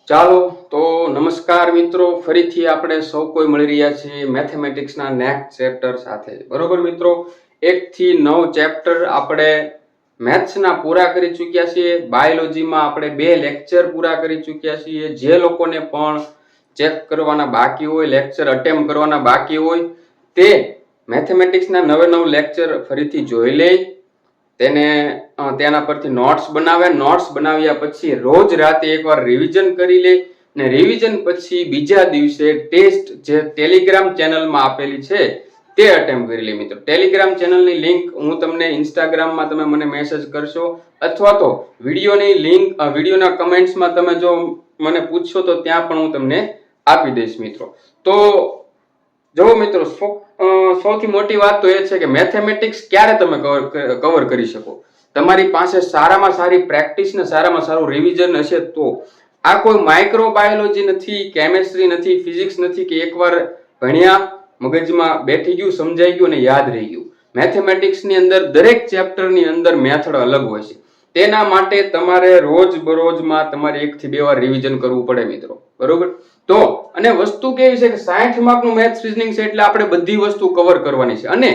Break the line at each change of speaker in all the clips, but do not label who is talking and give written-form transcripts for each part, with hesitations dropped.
ચાલો તો નમસ્કાર મિત્રો, ફરીથી આપણે સૌ કોઈ મળી રહ્યા છીએ મેથેમેટિક્સના નેક્સ્ટ ચેપ્ટર સાથે. બરોબર મિત્રો, 1 થી 9 ચેપ્ટર આપણે મેથ્સના પૂરા કરી ચૂક્યા છીએ. બાયોલોજીમાં આપણે 2 લેક્ચર પૂરા કરી ચૂક્યા છીએ. જે લોકોને પણ ચેક કરવાના બાકી હોય, લેક્ચર અટેમ્પ કરવાના બાકી હોય, તે મેથેમેટિક્સના નવે લેક્ચર ફરીથી જોઈ લે, તેને તેના પરથી નોટ્સ બનાવે. નોટ્સ બનાવ્યા પછી રોજ રાતે એકવાર રિવિઝન કરી લે, ને રિવિઝન પછી બીજા દિવસે ટેસ્ટ જે ટેલિગ્રામ ચેનલમાં આપેલી છે તે અટેમ્પ કરી લે. મિત્રો, ટેલિગ્રામ ચેનલની લિંક હું તમને ઇન્સ્ટાગ્રામમાં તમે મને મેસેજ કરશો, અથવા તો વિડીયોની લિંક વિડીયોના કમેન્ટ્સમાં તમે જો મને પૂછશો તો ત્યાં પણ હું તમને આપી દઈશ. મિત્રો, તો જો મિત્રો, સૌથી મોટી વાત તો એ છે કે મેથેમેટિક્સ ક્યારે તમે કવર કરી શકો. તમારી પાસે સારામાં સારી પ્રેક્ટિસ ને સારામાં સારું રિવિઝન હશે તો. આ કોઈ માઇક્રોબાયોલોજી નથી, કેમેસ્ટ્રી નથી, ફિઝિક્સ નથી કે એકવાર ભણ્યા મગજમાં બેઠી ગયું, સમજાઈ ગયું અને યાદ રહી ગયું. મેથેમેટિક્સની અંદર દરેક ચેપ્ટરની અંદર મેથડ અલગ હોય છે. તેના માટે તમારે રોજ બરોજમાં તમારે 1 થી 2 વાર રિવિઝન કરવું પડે મિત્રો. બરોબર, તો અને વસ્તુ કેવી છે કે 60 માર્કનું મેથ્સ રીઝનિંગ છે એટલે આપણે બધી વસ્તુ કવર કરવાની છે. અને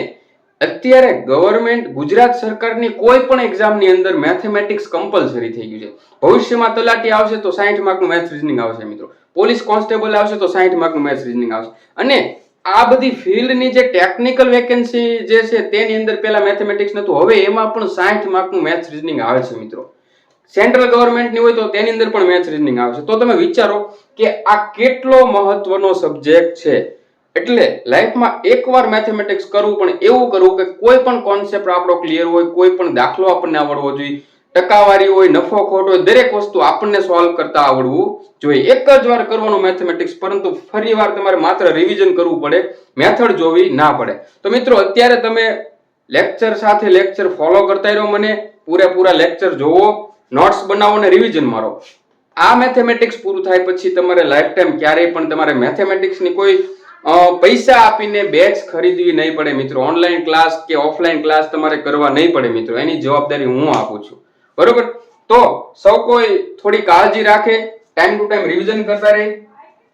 અત્યારે ગવર્મેન્ટ ગુજરાત સરકારની કોઈ પણ એક્ઝામની અંદર મેથેમેટિક્સ કમ્પલસરી થઈ ગયું છે. ભવિષ્યમાં તલાટી આવશે તો 60 માર્કનું મેથ્સ રીઝનિંગ આવશે મિત્રો. પોલીસ કોન્સ્ટેબલ આવશે તો 60 માર્કનું મેથ્સ રીઝનિંગ આવશે. અને આ બધી ફિલ્ડની જે ટેકનિકલ વેકેન્સી જે છે તેની અંદર પહેલા મેથેમેટિક્સ નતું, હવે એમાં પણ 60 માર્કનું મેથ્સ રીઝનિંગ આવે છે મિત્રો. સેન્ટ્રલ ગવર્મેન્ટની હોય તો તેની અંદર પણ મેથ્સ રીઝનિંગ આવશે. તો તમે વિચારો કે આ કેટલો મહત્વનો સબ્જેક્ટ છે. એટલે લાઈફમાં એકવાર મેથેમેટિક્સ કરવું, પણ એવું કરવું કે કોઈ પણ કોન્સેપ્ટ આપણો ક્લિયર હોય, કોઈ પણ દાખલો આપણને આવડવો જોઈએ, ટકાવારી હોય, નફો ખોટ હોય, દરેક વસ્તુ આપણને સોલ્વ કરતા આવડવું જોઈએ. એક જ વાર કરવાનું મેથેમેટિક્સ, પરંતુ ફરી વાર તમારે માત્ર રિવિઝન કરવું પડે, મેથડ જોવી ના પડે. તો મિત્રો, અત્યારે તમે લેક્ચર સાથે લેક્ચર ફોલો કરતા રહો, મને પૂરેપૂરા લેક્ચર જોવો, નોટ્સ બનાવો અને રિવિઝન મારો. આ મેથેમેટિક્સ પૂરું થાય પછી તમારે લાઈફ ટાઈમ ક્યારેય પણ તમારે મેથેમેટિક્સની કોઈ પૈસા આપીને બેચ ખરીદવી નહીં પડે મિત્રો. ઓનલાઈન ક્લાસ કે ઓફલાઈન ક્લાસ તમારે કરવા નહીં પડે મિત્રો. એની જવાબદારી હું આપું છું. બરોબર, તો સૌ કોઈ થોડી કાળજી રાખે, ટાઈમ ટુ ટાઈમ રિવિઝન કરતા રહે,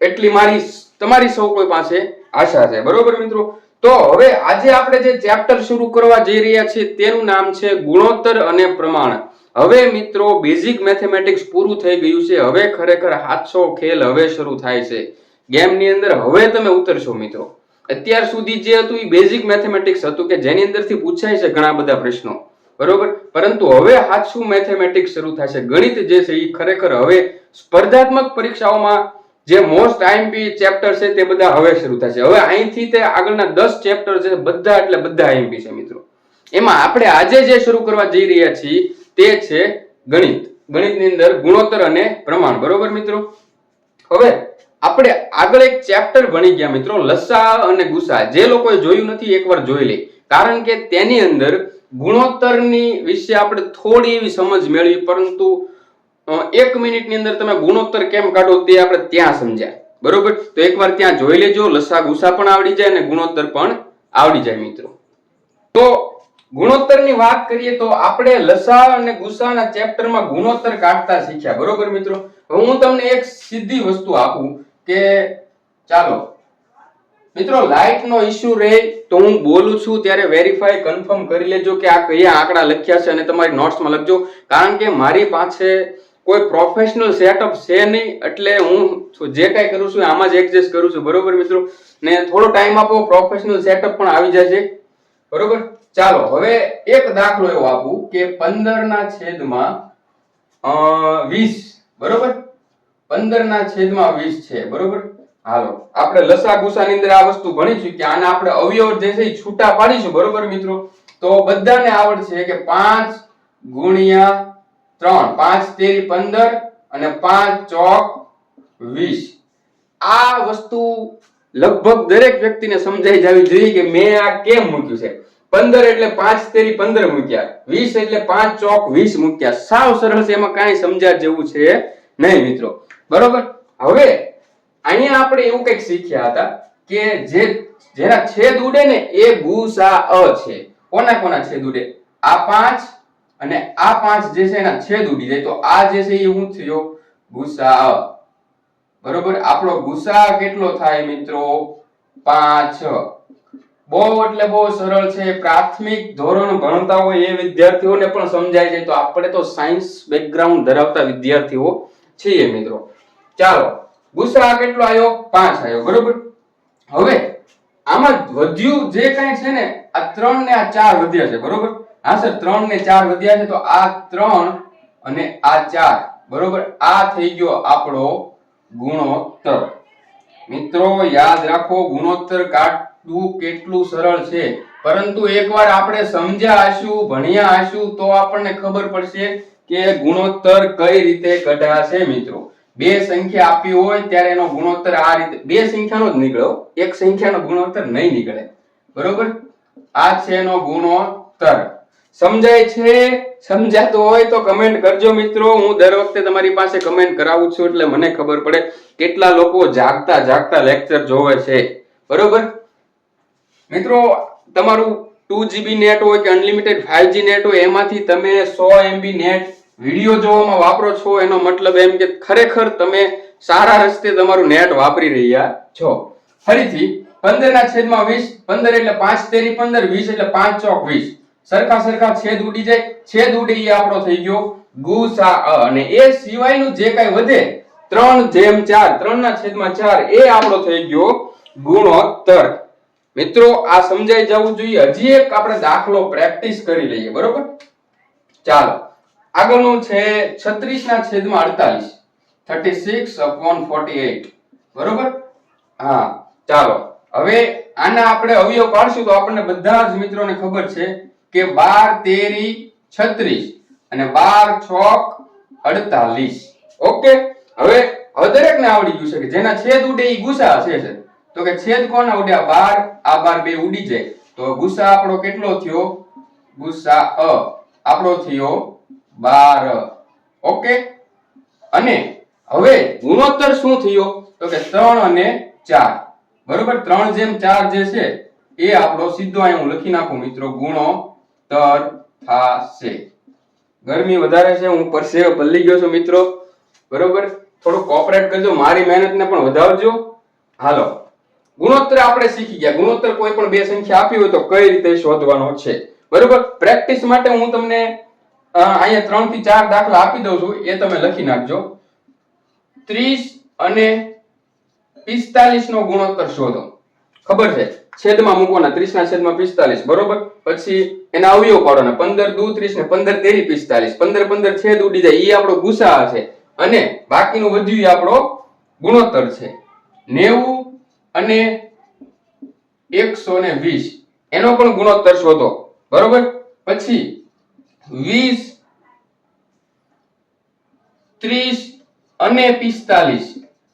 એટલી મારી તમારી સૌ કોઈ પાસે આશા છે. બરોબર મિત્રો, તો હવે આજે આપણે જે ચેપ્ટર શરૂ કરવા જઈ રહ્યા છીએ તેનું નામ છે ગુણોત્તર અને પ્રમાણ. હવે મિત્રો, બેઝિક મેથેમેટિક્સ પૂરું થઈ ગયું છે. હવે ખરેખર હાથસો ખેલ હવે શરૂ થાય છે. ગેમની અંદર હવે તમે ઉતરશો મિત્રો. અત્યાર સુધી જે હતું એ બેઝિક મેથેમેટિક્સ હતું કે જેની અંદરથી પૂછાય છે ઘણા બધા પ્રશ્નો. બરોબર, પરંતુ હવે હાથસું મેથેમેટિક્સ શરૂ થાય છે. ગણિત જે છે એ ખરેખર હવે સ્પર્ધાત્મક પરીક્ષાઓમાં જે મોસ્ટ આઈએમપી ચેપ્ટર છે તે બધા હવે શરૂ થાય છે. હવે અહીંથી તે આગળના 10 ચેપ્ટર છે બધા એટલે બધા આઈએમપી છે મિત્રો. એમાં આપણે આજે જે શરૂ કરવા જઈ રહ્યા છીએ તે છે ગણિત. ગણિતની અંદર ગુણોત્તર અને પ્રમાણ. બરોબર મિત્રો, હવે આપણે આગળ એક ચેપ્ટર ભણી ગયા મિત્રો, લસા અને ગુસા. જે લોકોએ જોયું નથી એકવાર જોઈ લે, કારણ કે તેની અંદર ગુણોત્તરની વિશે આપણે થોડી એવી સમજ મેળવી, પરંતુ 1 મિનિટની અંદર તમે ગુણોત્તર કેમ કાઢો તે આપણે ત્યાં સમજ્યા. બરોબર, તો એકવાર ત્યાં જોઈ લેજો. લસા ગુસા પણ આવડી જાય અને ગુણોત્તર પણ આવડી જાય મિત્રો. તો ગુણોત્તરની વાત કરીએ તો આપણે લસા અને ગુસાના ચેપ્ટરમાં ગુણોત્તર કાઢતા શીખ્યા. બરોબર મિત્રો, હવે હું તમને એક સીધી વસ્તુ આપું કે ચાલો મિત્રો, લાઇટનો ઇશ્યુ રહે તો હું બોલું છું ત્યારે વેરીફાઈ કન્ફર્મ કરી લેજો કે આ કયા આંકડા લખ્યા છે અને તમારી નોટ્સમાં લખજો. કારણ કે મારી પાસે કોઈ પ્રોફેશનલ સેટઅપ છે નહીં, એટલે હું જે કાંઈ કરું છું આમાં જ એડજસ્ટ કરું છું. બરોબર મિત્રો, ને થોડો ટાઈમ આપો, પ્રોફેશનલ સેટઅપ પણ આવી જશે. બરોબર, ચાલો હવે એક દાખલો એવો આપું કે 15/20. બરોબર, 15/20 છે. બરોબર, હાલો આપણે લસા ગુસાની અંદર આ વસ્તુ ભણીશું કે આના આપણે અવયવ જે છે એ છૂટા પાડીશું. બરોબર મિત્રો, તો બધાને આવડશે કે 5 ગુણ્યા 3, 5 તેરી 15 અને 5 ચોક 20. આ વસ્તુ લગભગ દરેક વ્યક્તિને સમજાઈ જવી જોઈએ કે મેં આ કેમ મૂક્યું છે. 15 એટલે 5 તેરી 15 મૂક્યા, 20 એટલે 5 ચોક 20 મૂક્યા. સાવ સરળ છે, એમાં કાંઈ સમજ્યા જેવું છે નહીં મિત્રો. બરોબર, હવે અહીંયા આપણે એવું કંઈક શીખ્યા હતા કે જેના છેદ ઉડે ને એ ગુસા છે. કોના કોના છેદ ઉડે? આ 5 અને આ 5 જે છે એના છેદ ઉડી જાય, તો આ જે છે એ શું થયો? ગુસા. બરોબર. આપણો ગુસા કેટલો થાય મિત્રો? 5. બહુ એટલે બહુ સરળ છે. પ્રાથમિક ધોરણ ભણતા હોય એ વિદ્યાર્થીઓને પણ સમજાય છે. તો આપણે તો સાયન્સ બેકગ્રાઉન્ડ ધરાવતા વિદ્યાર્થીઓ છીએ મિત્રો. ચાલો, ગુસા કેટલો આવ્યો? 5 આવ્યો. બરોબર. હવે આમાં વધ્યું જે કઈ છે ને, આ 3 ને આ 4 વધ્યા છે. બરોબર. હા સર, 3 ને 4 વધ્યા છે. તો આ 3 અને આ 4, બરોબર, આ થઈ ગયો આપણો ગુણોત્તર. મિત્રો યાદ રાખો, ગુણોત્તર કાઢવું કેટલું સરળ છે. પરંતુ એકવાર આપણે સમજ્યા હશું, ભણ્યા હશું, તો આપણને ખબર પડશે કે ગુણોત્તર કઈ રીતે કઢાશે. મિત્રો બે સંખ્યા આપી હોય ત્યારે એનો ગુણોત્તર આ રીતે, બે સંખ્યાનો જ નીકળે, એક સંખ્યાનો ગુણોત્તર નહીં નીકળે. બરોબર. આ છે એનો ગુણોત્તર. સમજાય છે? સમજાતું હોય તો કમેન્ટ કરજો મિત્રો. હું દર વખતે તમારી પાસે કમેન્ટ કરાવું છું એટલે મને ખબર પડે કેટલા લોકો જાગતા જાગતા લેક્ચર જોવે છે. બરોબર. મિત્રો તમારું 2GB નેટ હોય કે અનલિમિટેડ 5G નેટ હોય, એમાંથી તમે 100 MB નેટ વિડિયો જોવામાં વાપરો છો, એનો મતલબ એમ કે ખરેખર તમે સારા રસ્તે તમારું નેટ વાપરી રહ્યા છો. ફરીથી 15/20, 15 એટલે 5 તેરી 15, 20 એટલે 5 ચોક 20. સરખા સરખા છેદ ઉડી જાય, છેદ ઉડે એ આપણો થઈ ગયો ગુસા. અને એ સિવાયનું જે કઈ વધે 3/4, 3/4, એ આપણો થઈ ગયો ગુણોત્તર. મિત્રો આ સમજાઈ જવું જોઈએ. હજી એક આપણે દાખલો પ્રેક્ટિસ કરી લઈએ. બરોબર. ચાલો, આગળનું છે 36/48, 36/48. બરોબર. હા, ચાલો હવે આના આપણે અવયવ પાડશું તો આપણને બધા જ મિત્રોને ખબર છે કે 12 તેરી 36 અને 12 ચોક 48. ઓકે. હવે દરેકને આવડી ગયું છે કે જેના છેદ ઉડે એ ગુસા છે. તો કે છેદ કોના ઉડ્યા? 12. આ 12 બે ઉડી જાય તો ગુસા આપણો કેટલો થયો? ગુસા આપણો થયો 12. ઓકે. અને હવે ગુણોત્તર શું થયો? તો કે 3 અને 4. બરોબર. 3/4 જે છે એ આપણો સીધો અહીં હું લખી નાખું મિત્રો, ગુણોત્તર થશે. ગરમી વધારે છે, હું પરસેવો પલળી ગયો છું મિત્રો. બરોબર. થોડું કોઓપરેટ કરજો, મારી મહેનતને પણ વધારજો. હાલો, ગુણોત્તર આપણે શીખી ગયા. ગુણોત્તર કોઈ પણ બે સંખ્યા આપી હોય તો કઈ રીતે શોધવાનો છે. બરોબર. પ્રેક્ટિસ માટે હું તમને અહીંયા 3 થી 4 દાખલા આપી દઉં છું, એ તમે લખી નાખજો. 30 અને 45 નો ગુણોત્તર શોધો. ખબર છે, છેદમાં મૂકવાના 30/45. બરોબર. પછી એના અવયવ પાડવાના 15 × 2 = 30 ને 15 તેરી 45. 15 છેદ ઉડી જાય, એ આપણો ગુસા છે. અને બાકીનું વધ્યું એ આપણો ગુણોત્તર છે. 90 અને 120 એનો પણ ગુણોત્તર શોધો. બરોબર. પછી 20, 30 અને 45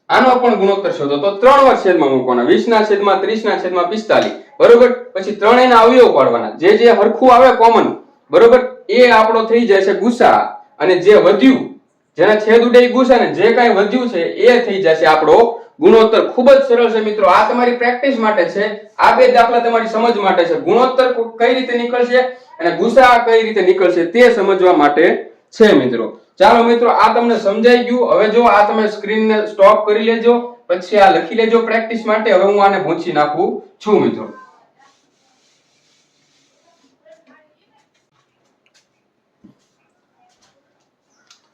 આનો પણ ગુણોત્તર શોધો. તો 3 વાર છેદમાં મૂકવાના, 20/30/45. બરોબર. પછી ત્રણેયના અવયવ પાડવાના, જે જે હરખું આવે કોમન, બરોબર, એ આપણો થઈ જાય છે ગુસા. અને જે વધ્યું, જેના છેદ ઉડે એ ગુસા, ને જે કાંઈ વધ્યું છે એ થઈ જશે આપણો ગુણોત્તર. ખૂબ જ સરળ છે મિત્રો. આ તમારી પ્રેક્ટિસ માટે છે. આ બે દાખલા તમારી સમજ માટે છે. ગુણોત્તર કઈ રીતે નીકળશે અને ગુસા કઈ રીતે નીકળશે તે સમજવા માટે છે મિત્રો. ચાલો મિત્રો, આ તમને સમજાઈ ગયું. હવે જો આ તમે સ્ક્રીનને સ્ટોપ કરી લેજો, પછી આ લખી લેજો પ્રેક્ટિસ માટે. હવે હું આને ભૂંચી નાખું છું મિત્રો.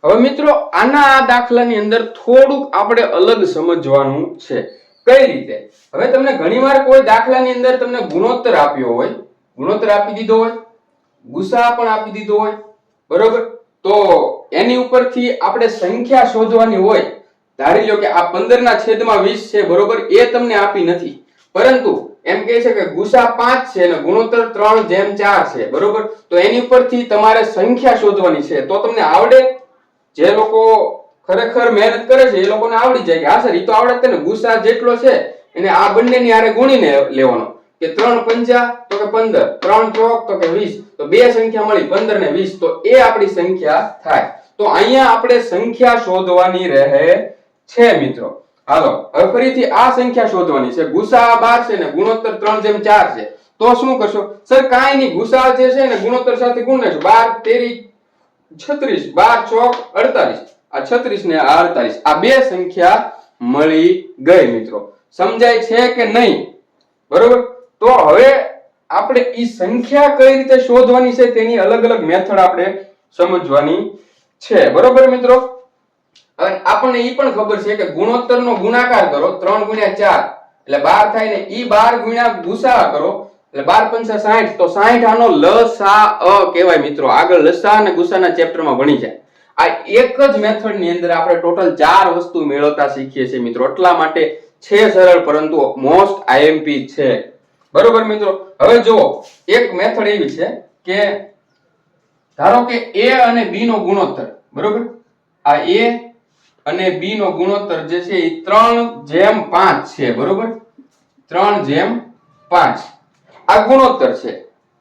હવે મિત્રો આના દાખલાની અંદર થોડુંક આપણે અલગ સમજવાનું છે. કઈ રીતે? હવે તમને ઘણીવાર કોઈ દાખલાની અંદર તમને ગુણોત્તર આપ્યો હોય, ગુણોત્તર આપી દીધો હોય, ગુસા પણ આપી દીધો હોય, બરોબર, તો એની ઉપરથી આપણે સંખ્યા શોધવાની હોય. ધારી લો કે આ 15/20 છે, બરોબર, એ તમને આપી નથી, પરંતુ એમ કહે છે કે ગુસા 5 છે અને ગુણોત્તર 3/4 છે, બરોબર. તો એની ઉપરથી તમારે સંખ્યા શોધવાની છે. તો તમને આવડે? જે લોકો ખરેખર મહેનત કરે છે એ લોકોને આવડી જાય કે હા સર, એ તો આવડે ને, ગુસા જેટલો છે એને આ બંનેની હારે ગુણીને લેવાનો. કે 3×5 તો કે 15, 3 ચોક તો કે 20. તો બે સંખ્યા મળી 15 ને 20, તો એ આપણી સંખ્યા થાય. તો અહીંયા આપણે સંખ્યા શોધવાની રહે છે મિત્રો. હાલો, હવે ફરીથી આ સંખ્યા શોધવાની છે. ગુસા 12 છે ને ગુણોત્તર 3/4 છે. તો શું કરશો? સર કાંઈ નહીં, ગુસા જે છે ને ગુણોત્તર સાથે ગુણ લેશો. 12 તેરી 36, 12 ચોક 48. આ 36 ને 48, આ બે સંખ્યા મળી ગઈ મિત્રો. સમજાય છે કે નહીં? બરોબર. તો હવે આપણે ઈ સંખ્યા કઈ રીતે શોધવાની છે તેની અલગ અલગ મેથડ આપણે સમજવાની છે. બરોબર મિત્રો. હવે આપણને ઈ પણ ખબર છે કે ગુણોત્તરનો ગુણાકાર કરો 3 ગુણ્યા 4 એટલે 12 થાય ને ઈ 12 ગુણ્યા ગુસા કરો એટલે 12 પંચા 60 તો 60 આનો લસા કહેવાય મિત્રો. આગળ લસા અને ગુસાના ચેપ્ટરમાં ભણી જાય. આ એક જ મેથડ ની અંદર આપણે ટોટલ 4 વસ્તુ મેળવતા શીખીએ છીએ મિત્રો. એટલા માટે છે સરળ પરંતુ મોસ્ટ આઈએમપી છે. બરોબર મિત્રો. હવે જુઓ એક મેથડ એવી છે કે ધારો કે a અને b નો ગુણોત્તર. બરોબર. આ a અને b નો ગુણોત્તર જે છે એ 3:5 છે. બરોબર. 3:5 આ ગુણોત્તર છે.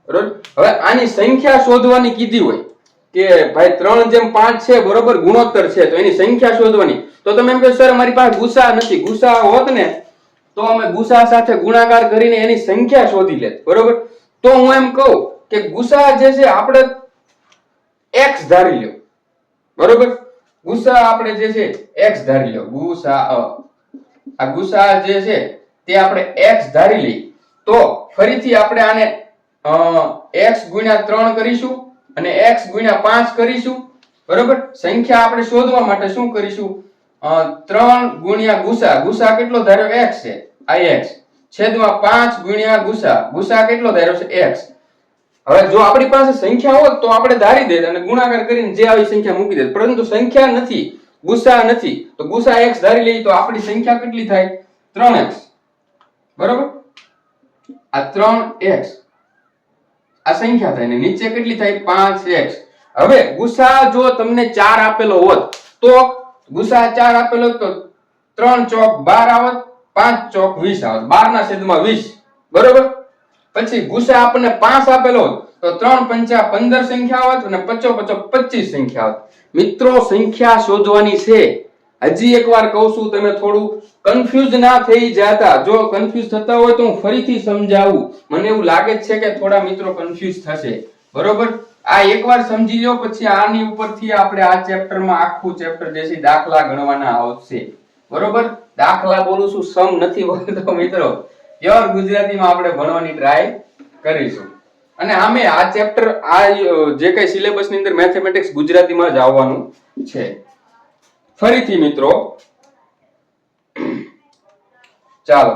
બરોબર. હવે આની સંખ્યા શોધવાની કીધી હોય કે ભાઈ 3:5 છે. બરોબર. ગુણોત્તર છે તો એની સંખ્યા શોધવાની. તો તમે એમ કહો સર મારી પાસે ગુસા નથી. ગુસા હોત ને તો અમે ગુસા સાથે ગુણાકાર કરીને એની સંખ્યા શોધી લેત. બરોબર. તો હું એમ કહું કે ગુસા જે છે આપણે x ધારી લ્યો. બરોબર. ગુસા આપણે જે છે x ધારી લ્યો. ગુસા આ ગુસા જે છે તે આપણે x ધારી લઈ તો ફરીથી આપણે આને x ગુણ્યા 3 કરીશું અને x ગુણ્યા 5 કરીશું. બરોબર. સંખ્યા આપણે શોધવા માટે શું કરીશું? 3 ગુણ્યા ગુસા. ગુસા કેટલો ધાર્યો x છે. આ x છેદમાં 5 ગુણ્યા ગુસા. ગુસા કેટલો ધાર્યો છે x. હવે જો આપણી પાસે સંખ્યા હોત તો આપણે ધારી દેત અને ગુણાકાર કરીને જે આવી સંખ્યા મૂકી દેત. પરંતુ સંખ્યા નથી, ગુસા નથી તો ગુસા x ધારી લઈએ તો આપણી સંખ્યા કેટલી થાય? 3x. બરોબર. આ 3x આ સંખ્યા થાય ને નીચે કેટલી થાય? 5x. હવે ગુસા જો તમને 4 આપેલો હોત તો ગુસા 4 આપેલો હોત તો 3 ચોક 12 આવત, 5 ચોક 20 આવત. 12 ના છેદમાં 20. બરોબર. પછી ગુસા આપણને 5 આપેલો હોત તો 3 પંચા 15 સંખ્યા આવત અને 5 પચો 25 સંખ્યા આવત. મિત્રો સંખ્યા શોધવાની છે. હજી એકવાર કહું છું તમે થોડું કન્ફ્યુઝ ના થઈ જાતા. જો કન્ફ્યુઝ થતા હોય તો હું ફરીથી સમજાવું. મને એવું લાગે છે કે થોડા મિત્રો કન્ફ્યુઝ થશે. બરોબર. આ એકવાર સમજી લો પછી આની ઉપરથી આપણે આ ચેપ્ટરમાં આખું ચેપ્ટર જે છે દાખલા ગણવાના આવશે. બરોબર. દાખલા બોલું છું, સમ નથી બોલતો મિત્રો. પ્યોર ગુજરાતીમાં આપણે ભણવાની ટ્રાય કરીશું. અને આમે આ ચેપ્ટર આ જે કઈ સિલેબસ ની અંદર મેથેમેટિક્સ ગુજરાતીમાં જ આવવાનું છે. ફરીથી મિત્રો ચાલો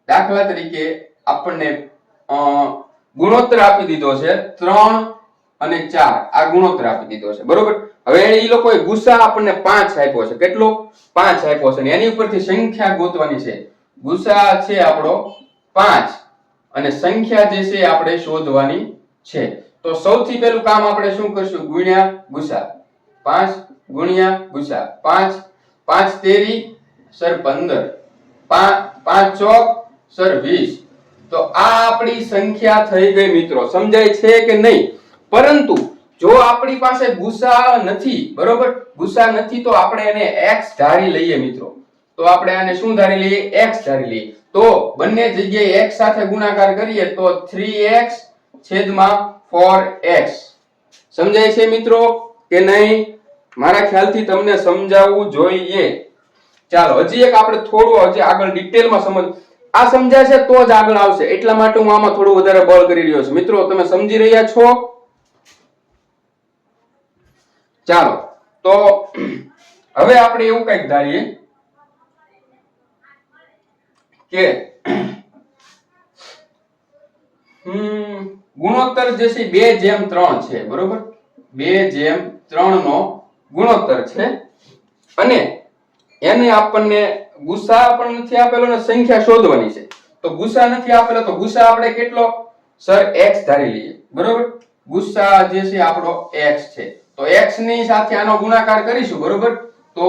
દાખલા તરીકે આપણને ગુણોત્તર આપી દીધો છે 3 અને 4. આ ગુણોત્તર આપી દીધો છે. બરોબર. હવે એ લોકોએ ગુસા આપણને 5 આપ્યો છે. કેટલો? 5 આપ્યો છે. એની ઉપરથી સંખ્યા ગોતવાની છે. ગુસા છે આપણો 5 અને સંખ્યા જે છે આપણે શોધવાની છે. તો સૌથી પહેલું કામ આપણે શું કરશું? ગુણ્યા ગુસા. 5 ગુણ્યા ગુસા. 5 5 તેરી સર 15, 5 ચોક સર 20. તો આ આપણી સંખ્યા થઈ ગઈ મિત્રો. સમજાય છે કે નહીં? પરંતુ જો આપણી પાસે ગુસા નથી, બરોબર, ગુસા નથી તો આપણે એને x ધારી લઈએ મિત્રો. તો આપણે આને શું ધારી લઈએ? x ધારી લઈએ. તો બંને જગ્યાએ x સાથે ગુણાકાર કરીએ તો 3x છેદમાં 4x. સમજાય છે મિત્રો કે નહીં? મારા ખ્યાલથી તમને સમજાવવું જોઈએ. ચાલો હજી એક આપણે થોડું હજી આગળ ડિટેલમાં સમજ. આ સમજાય છે તો જ આગળ આવશે. એટલા માટે હું આમાં થોડું વધારે બળ કરી રહ્યો છું. મિત્રો તમે સમજી રહ્યા છો? ચાલો તો હવે આપણે એવું કંઈક ધારીએ કે ગુણોત્તર જે છે 2:3 છે. બરોબર. 2:3 નો ગુણોત્તર છે અને એને આપણને ગુસા પણ નથી આપેલો ને સંખ્યા શોધવાની છે. તો ગુસા નથી આપેલો તો ગુસા આપણે કેટલો? સર x ધારી લઈએ. બરોબર. ગુસા જે છે આપણો x છે તો x ની સાથે આનો ગુણાકાર કરીશું. બરોબર. તો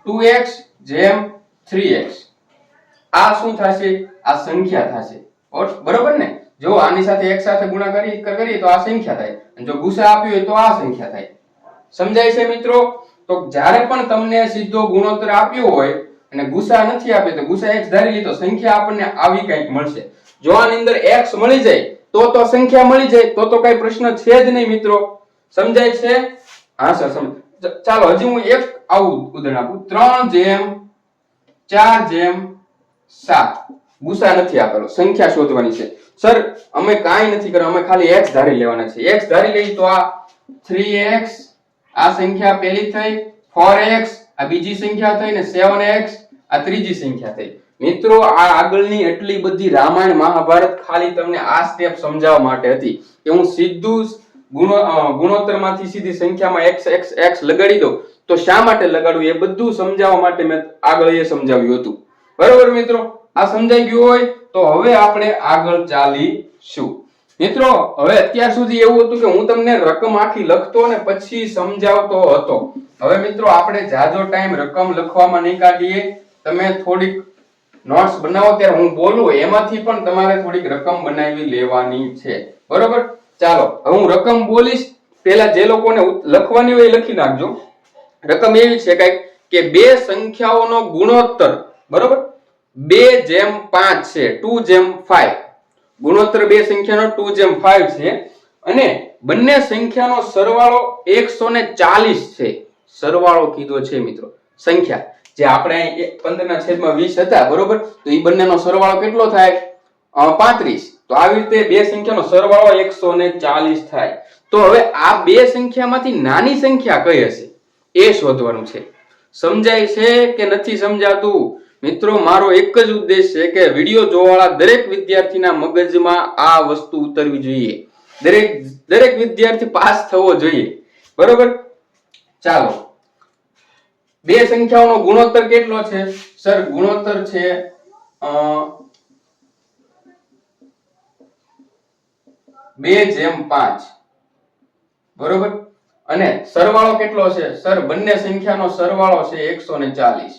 2x જેમ 3x. આ શું થશે? આ સંખ્યા થશે. બરોબર ને? જો આની સાથે x સાથે ગુણાકાર કરીએ તો આ સંખ્યા થાય અને જો ગુસા આપ્યો હોય તો આ સંખ્યા થાય. સમજાય છે મિત્રો? તો જ્યારે પણ તમને સીધો ગુણોત્તર આપ્યો હોય અને ગુસા નથી આપ્યો તો ગુસા x ધારી લીધો, સંખ્યા આપણને આવી કંઈક મળશે. જો આની અંદર x મળી જાય તો સંખ્યા મળી જાય તો કઈ પ્રશ્ન છે જ નહીં મિત્રો. સમજાય છે? હા સર સમજ. ચાલો હજી હું એક આવું ઉદાહરણ આપું. 3/4/7 ગુસા નથી આપેલો, સંખ્યા શોધવાની છે. સર અમે કાંઈ નથી કરવાનું, અમે ખાલી x ધારી લેવાના છે. x ધારી લઈ તો આ 3x, આ સંખ્યા પહેલી થઈ, 4x આ બીજી સંખ્યા થઈ, ને 7x આ ત્રીજી સંખ્યા થઈ. મિત્રો આ આગળની એટલી બધી રામાયણ મહાભારત ખાલી તમને આ સ્ટેપ સમજાવવા માટે હતી કે હું સીધું ગુણોત્તરમાંથી સીધી સંખ્યામાં x લગાડી દો તો શા માટે લગાડવું એ બધું સમજાવવા માટે મેં આગળ એ સમજાવ્યું હતું. બરોબર મિત્રો, આ સમજાઈ ગયું હોય તો હવે આપણે આગળ ચાલીશું. મિત્રો હવે અત્યાર સુધી એવું હતું કે હું તમને રકમ આખી લખતો ને પછી સમજાવતો હતો. હવે મિત્રો આપણે જાજો ટાઈમ રકમ લખવામાં નહીં કાઢીએ. તમે થોડીક નોટ્સ બનાવો ત્યારે હું બોલું એમાંથી પણ તમારે થોડીક રકમ બનાવી લેવાની છે. બરોબર, ચાલો હવે હું રકમ બોલીશ. પહેલા જે લોકોને લખવાની હોય એ લખી નાખજો. રકમ એવી છે કે બે સંખ્યાઓનો ગુણોત્તર, બરોબર, 2/5 છે, 2/5. ગુણોત્તર બે સંખ્યાનો 2/5 છે અને બંને સંખ્યાનો સરવાળો 140 છે. સરવાળો કીધો છે મિત્રો. સંખ્યા જે આપણે 15/20 હતા, બરોબર, તો એ બંનેનો સરવાળો કેટલો થાય? 35. તો આવી રીતે બે સંખ્યાનો સરવાળો 140 થાય. તો હવે આ બે સંખ્યામાંથી નાની સંખ્યા કઈ હશે એ શોધવાનું છે. સમજાય છે કે નથી સમજાતું? મિત્રો મારો એક જ ઉદ્દેશ છે કે વિડિયો જોવાવાળા દરેક વિદ્યાર્થીના મગજમાં આ વસ્તુ ઉતરવી જોઈએ. દરેક વિદ્યાર્થી પાસ થવો જોઈએ. બરોબર, ચાલો બે સંખ્યાઓનો ગુણોત્તર કેટલો છે? સર ગુણોત્તર છે 2/5. બરોબર, અને સરવાળો કેટલો છે? સર બંને સંખ્યાનો સરવાળો છે 140.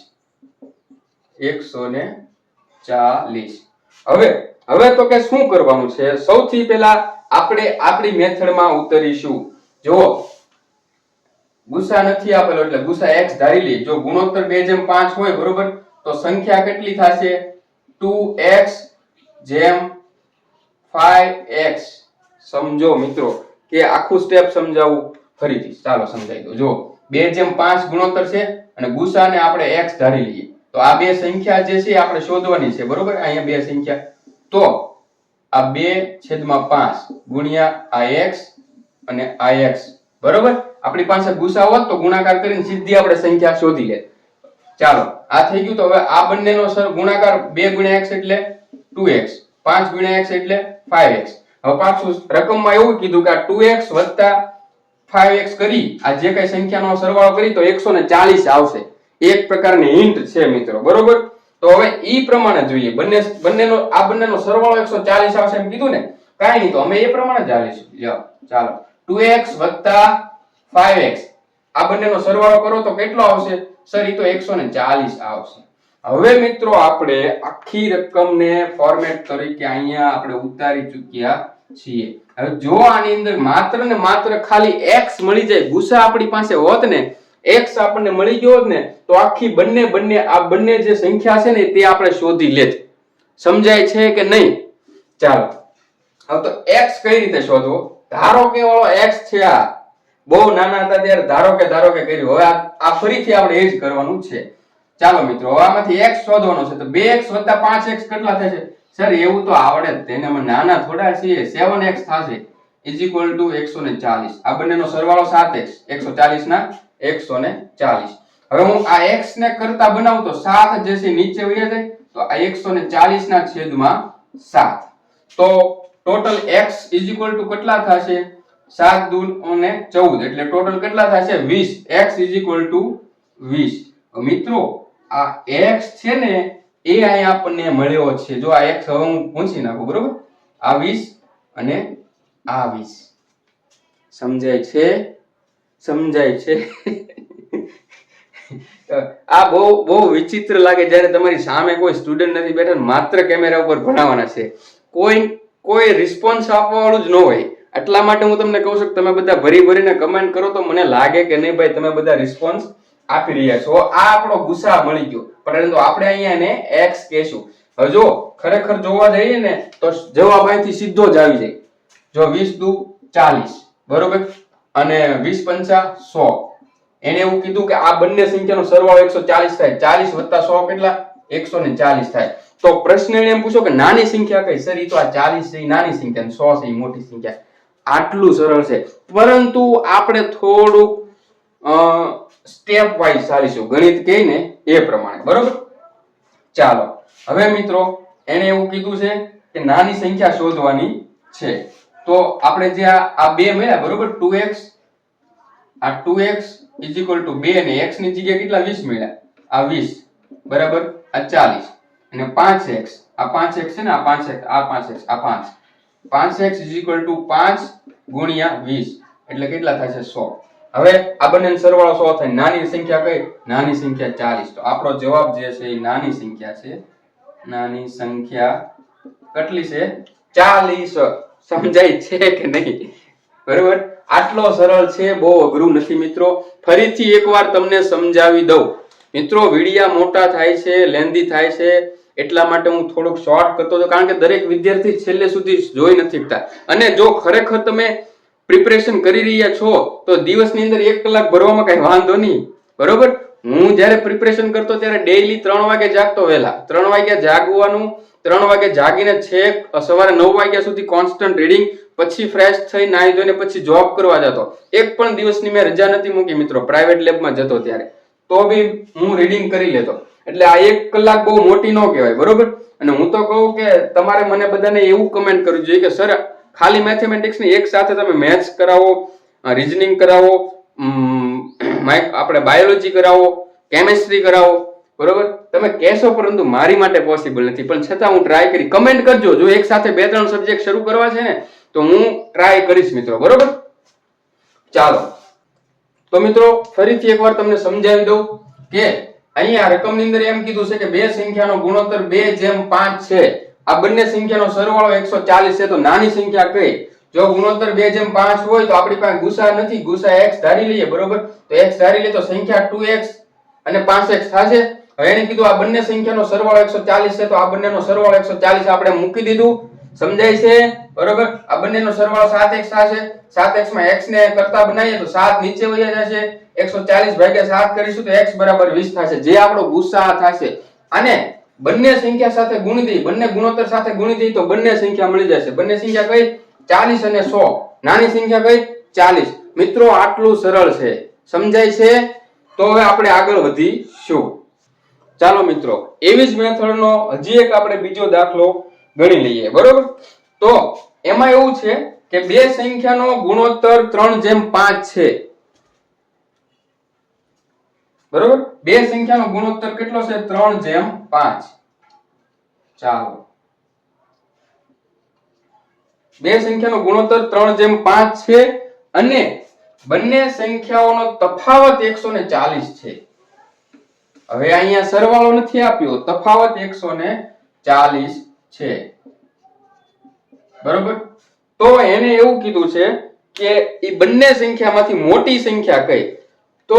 હવે તો કે શું કરવાનું છે? સૌથી પહેલા આપણે આપણી મેથડમાં ઉતરીશું. જો ગુસા નથી આપેલો એટલે ગુસા x ધારી લઈએ. જો ગુણોત્તર 2/5 હોય, બરોબર, તો સંખ્યા કેટલી થશે? 2x/5x. સમજો મિત્રો કે આખું સ્ટેપ સમજાવું ફરીથી. ચાલો સમજાવી દો. જો 2/5 ગુણોત્તર છે અને ગુસાને આપણે x ધારી લઈએ. તો આ બે સંખ્યા જે છે આપણે શોધવાની છે. બરોબર, અહીંયા બે સંખ્યા, તો આ 2/5 ગુણ્યા આ x અને આ x. બરોબર, આપણી પાસે ગુસા હોત તો ગુણાકાર કરીને સીધી આપણે સંખ્યા શોધી લે. ચાલો આ થઈ ગયું. તો હવે આ બંનેનો ગુણાકાર 2 x એટલે 2x, 5 x એટલે 5x. હવે પાછું રકમમાં એવું કીધું કે આ 2x + 5x કરી આ જે કઈ સંખ્યાનો સરવાળો કરી તો 140 આવશે. એક પ્રકારની હિન્ટ છે મિત્રો. બરોબર, તો હવે ઈ પ્રમાણે જોઈએ. બંનેનો સરવાળો 140 આવશે એમ કીધું ને, કાઈ નહીં, તો અમે એ પ્રમાણે જ હાલીશું. ચાલો 2x + 5x આ બંનેનો સરવાળો કરો તો કેટલો આવશે? સર ઈ તો 140 આવશે. હવે મિત્રો આપણે આખી રકમને ફોર્મેટ તરીકે અહીંયા આપણે ઉતારી ચૂક્યા છીએ. હવે જો આની અંદર માત્ર ને માત્ર ખાલી x મળી જાય, ગુસા આપણી પાસે હોત ને, x આપણને મળી ગયો હોત ને, તો આખી આ બંને જે સંખ્યા છે ને તે આપણે શોધી લેત. સમજાય છે કે નહીં? ચાલો હવે તો x કઈ રીતે શોધવો? ધારો કે વાળો x છે, આ બહુ નાના હતા ત્યારે ધારો કે કર્યું. હવે આ ફરીથી આપણે એ જ કરવાનું છે. ચાલો મિત્રો હવે આમાંથી x શોધવાનો છે. તો 2x + 5x કેટલા થશે? સર એવું તો આવડે જ, તેને અમે નાના થોડા છીએ. 7x થશે = 140. આ બંનેનો સરવાળો 7x, 140 ના 140. હવે હું આ x ને કરતા બનાવું તો 7 જે છે નીચે વહી જાય, તો આ 140 ના છેદમાં 7. તો ટોટલ x = કેટલા થશે? 7 × 2 = 14. એટલે ટોટલ કેટલા થશે? 20. x = 20. મિત્રો આ x છે ને એ અહીંયા આપણને મળ્યો છે. જો આ x હવે હું પૂછી નાખું, બરોબર, આ 20 અને આ 20. સમજાય છે? આ બહુ વિચિત્ર લાગે જ્યારે તમારી સામે કોઈ સ્ટુડન્ટ નથી બેઠા, માત્ર કેમેરા ઉપર ભણાવવાના છે. કોઈ રિસ્પોન્સ આપવા વાળું જ ન હોય. એટલા માટે હું તમને કહું છું કે તમે બધા ભરીને કમેન્ટ કરો તો મને લાગે કે નહીં ભાઈ તમે બધા રિસ્પોન્સ આપી રહ્યા છો. આ આપણો ગુસા મળી ગયો, પરંતુ આપણે અહીંયા એને x કહેશું. હવે જો ખરેખર જોવા જઈએ ને તો જવાબ અહીંથી સીધો જ આવી જાય. જો 20 × 2 = 40, બરોબર, અને 20 × 5 = 100. એને એવું કીધું કે આ બંને સંખ્યાનો સરવાળો 140 થાય. 40 વત્તા 100 કેટલા? 140 થાય. તો પ્રશ્ન એને એમ પૂછ્યો કે નાની સંખ્યા કઈ? સર, ઈ તો આ 40 છે નાની સંખ્યા અને 100 છે ઈ મોટી સંખ્યા. આટલું સરળ છે, પરંતુ આપણે થોડુંક સ્ટેપ વાઇઝ ચાલીશું, ગણિત કહે ને એ પ્રમાણે. બરોબર? ચાલો હવે મિત્રો એને એવું કીધું છે કે નાની સંખ્યા શોધવાની છે. તો આપણે જે આ બે મળ્યા, બરોબર, 2x, આ 2x = 2 ને x ની જગ્યાએ કેટલા? 20 મળ્યા. આ 20 બરાબર આ 40 અને 5x, આ 5x છે ને, આ 5x, આ 5x, આ 5, 5x = 5 ગુણ્યા 20 એટલે કેટલા થાય છે? 100. હવે આ બંનેનો સરવાળો 100 થાય. નાની સંખ્યા કઈ? નાની સંખ્યા 40. તો આપણો જવાબ જે છે એ નાની સંખ્યા છે. નાની સંખ્યા કેટલી છે? 40. સમજાય છે કે નહીં? બરોબર? આટલો સરળ છે, બહુ અઘરું નથી મિત્રો. ફરીથી એકવાર તમને સમજાવી દઉં. મિત્રો વિડિયા મોટા થાય છે, લેન્ધી થાય છે, એટલા માટે હું થોડુંક શોર્ટ કરતો હતો, કારણ કે દરેક વિદ્યાર્થી છેલ્લે સુધી જોઈ નથી શકતા. અને જો ખરેખર તમે પ્રિપરેશન કરી રહ્યા છો તો દિવસની અંદર 1 કલાક ભરવામાં કઈ વાંધો નહીં. બરોબર? હું જ્યારે પ્રિપરેશન કરતો ત્યારે ડેઈલી 3 વાગે જાગતો, વહેલા 3 વાગે જાગવાનું. 3 વાગે જાગીને છેક સવારે 9 વાગ્યા સુધી કોન્સ્ટન્ટ રીડિંગ, પછી ફ્રેશ થઈ નાહી ધોઈને પછી જોબ કરવા જતો. એક પણ દિવસની મેં રજા નથી મૂકી મિત્રો. પ્રાઇવેટ લેબમાં જતો ત્યારે તો બી હું રીડિંગ કરી લેતો. એટલે આ 1 કલાક બહુ મોટી ન કહેવાય. બરોબર? અને હું તો કહું કે તમારે મને બધાને એવું કમેન્ટ કરવું જોઈએ કે સર, ખાલી મેથેમેટિક્સ ની એક સાથે તમે મેથ્સ કરાવો, રીઝનિંગ કરાવો, આપણે બાયોલોજી કરાવો, કેમેસ્ટ્રી કરાવો. બરોબર? તમે કહેશો, પરંતુ મારી માટે પોસિબલ નથી. પણ છતાં હું ટ્રાય કરી. કમેન્ટ કરજો જો એક સાથે 2-3 સબ્જેક્ટ શરૂ કરવા છે ને તો હું ટ્રાય કરીશ મિત્રો. બરોબર? ચાલો તો મિત્રો ફરીથી એકવાર તમને સમજાવી દઉં કે અહીંયા રકમની અંદર એમ કીધું છે કે બે સંખ્યાનો ગુણોત્તર 2:5 છે. આ બંને સંખ્યાનો સરવાળો 140 છે. તો નાની સંખ્યા કઈ? જો ગુણોત્તર 2:5 હોય તો આપણી પાસે ગુસા નથી, ગુસા x ધારી લઈએ. બરોબર? તો x ધારી લઈએ તો સંખ્યા 2x અને 5x થશે. હવે એને કીધું આ બંને સંખ્યાનો સરવાળો 140 છે, તો આ બંનેનો સરવાળો 140 આપણે મૂકી દીધું. સમજાય છે? બરોબર? આ બંનેનો સરવાળો 7x થશે. 7x માં x ને કરતા બનાવીએ તો 7 નીચે વહી જશે. 140 ભાગ્યા 7 કરીશું તો x બરાબર 20 થશે, જે આપણો ગુસા થશે. અને બંને સંખ્યા સાથે ગુણી દઈએ, બંને ગુણોત્તર સાથે ગુણી દઈએ તો બંને સંખ્યા મળી જશે. બંને સંખ્યા કઈ? 40 અને 100. નાની સંખ્યા કઈ? 40. મિત્રો આટલું સરળ છે. સમજાય છે? તો હવે આપણે આગળ વધીશું. ચાલો મિત્રો, એવી જ મેથડનો હજી એક આપણે બીજો દાખલો ગણી લઈએ. બરોબર? તો એમાં એવું છે કે બે સંખ્યાનો ગુણોત્તર 3:5 છે. બરોબર? બે સંખ્યાનો ગુણોત્તર કેટલો છે? 3:5. ચાલો, બે સંખ્યાનો ગુણોત્તર 3:5 છે અને બંને સંખ્યાઓનો તફાવત 140 છે. હવે અહીંયા સરવાળો નથી આપ્યો, તફાવત 140 છે. બરોબર? તો એને એવું કીધું છે કે એ બંને સંખ્યામાંથી મોટી સંખ્યા કઈ? તો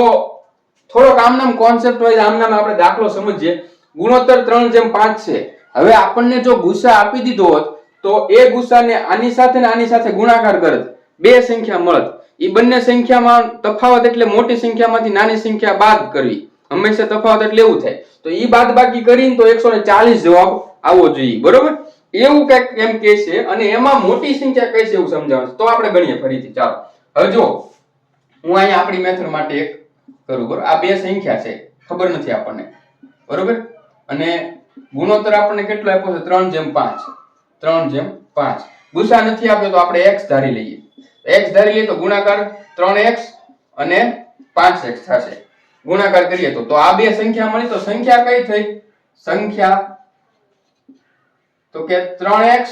થોડોક આમનામ કોન્સેપ્ટ વાઇઝ આમનામ આપણે દાખલો સમજીએ. ગુણોત્તર 3:5 છે. હવે આપણને જો ગુસા આપી દીધો હોત તો એ ગુસાને આની સાથે ને આની સાથે ગુણાકાર કરત, બે સંખ્યા મળત. એ બંને સંખ્યામાં તફાવત એટલે મોટી સંખ્યામાંથી નાની સંખ્યા બાદ કરવી. હંમેશા તફાવત એટલે એવું થાય. તો ઈ બાદબાકી કરીને તો 140 જવાબ આવવો જોઈએ. બરોબર? એવું કઈક એમ કહે છે. અને એમાં મોટી સંખ્યા કઈ છે એવું સમજાવવાનું. તો આપણે ગણીએ ફરીથી. ચાલો, હવે જો હું અહીંયા આપણી મેથડ માટે એક કરું. બરોબર? આ બે સંખ્યા છે, ખબર નથી આપણને. બરોબર? અને ગુણોત્તર આપણને કેટલો આપ્યો છે? 3:5. 3:5. ગુસા નથી આપ્યો તો આપણે x ધારી લઈએ. x ધારી લઈએ તો ગુણાકાર 3x અને 5x થશે. ગુણાકાર કરીએ તો આ બે સંખ્યા મળી. તો સંખ્યા કઈ થઈ? સંખ્યા તો કે 3x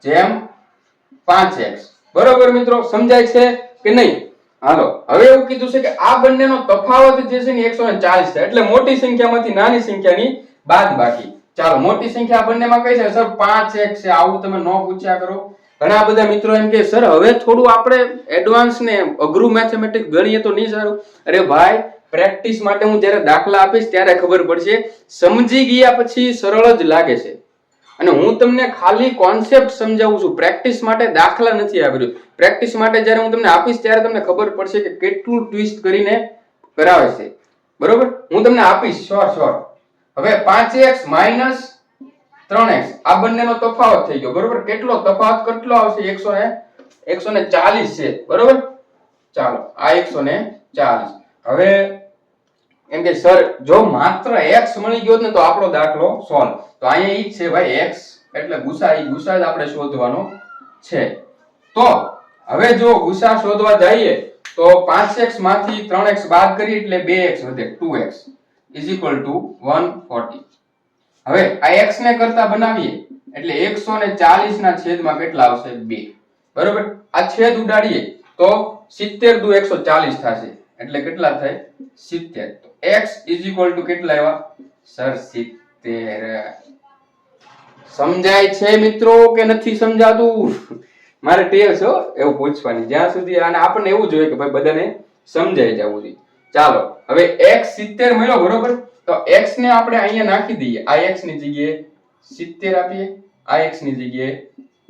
જેમ 5x. બરોબર મિત્રો? સમજાય છે કે નહીં? હાલો, હવે એવું કીધું છે કે આ બંનેનો તફાવત જે છે ને 140 છે. એટલે મોટી સંખ્યામાંથી નાની સંખ્યાની બાદબાકી. ચાલો, મોટી સંખ્યા બંનેમાં કઈ છે? સર 5x છે. આવું તમે ન પૂછ્યા કરો. ઘણા બધા મિત્રો એમ કે સર હવે થોડું આપણે એડવાન્સ ને અઘરું મેથેમેટિક્સ ગણીએ તો નહીં સારું. અરે ભાઈ, પ્રેક્ટિસ માટે હું જ્યારે દાખલા આપીશ ત્યારે ખબર પડશે. સમજી ગયા પછી સરળ જ લાગે છે. અને હું તમને ખાલી કોન્સેપ્ટ સમજાવું છું. પ્રેક્ટિસ માટે દાખલા નથી આપ્યું. પ્રેક્ટિસ માટે જ્યારે હું તમને આપીશ ત્યારે તમને ખબર પડશે કે કેટલું ટ્વિસ્ટ કરીને કરાવે છે, બરોબર. હું તમને આપીશ શ્યોર. હવે 5x માઇનસ 3x આ બંનેનો તફાવત થઈ ગયો, બરોબર. કેટલો તફાવત કેટલો આવશે? 140 છે, બરોબર. ચાલો આ 140. હવે એમ કે સર જો માત્ર x મળી ગયો ને તો આપણો દાખલો સોલ્વ. તો અહીંયા ઈ છે ભાઈ x એટલે ગુસા જ આપણે શોધવાનો છે. તો હવે જો ગુસા શોધવા જઈએ તો 5x માંથી 3x બાદ કરીએ એટલે 2x વધે, 2x = 140. હવે આ x ને કરતા બનાવીએ એટલે 140 ના છેદમાં કેટલા આવશે? 2, બરોબર. આ છેદ ઉડાડીએ તો 70 દુ 140 થશે એટલે કેટલા થાય? 70. તો x = કેટલા આવ્યા સર? 70. સમજાય છે મિત્રો કે નથી સમજાતું? મારે ટેવ છે એવું પૂછવાની, જ્યાં સુધી અને આપણને એવું જોઈએ કે ભાઈ બધાને સમજાઈ જવું જોઈએ. ચાલો હવે x 70 મળ્યો, બરોબર. તો x ને આપણે અહીંયા નાખી દઈએ. આ x ની જગ્યાએ 70 આપીએ, આ x ની જગ્યાએ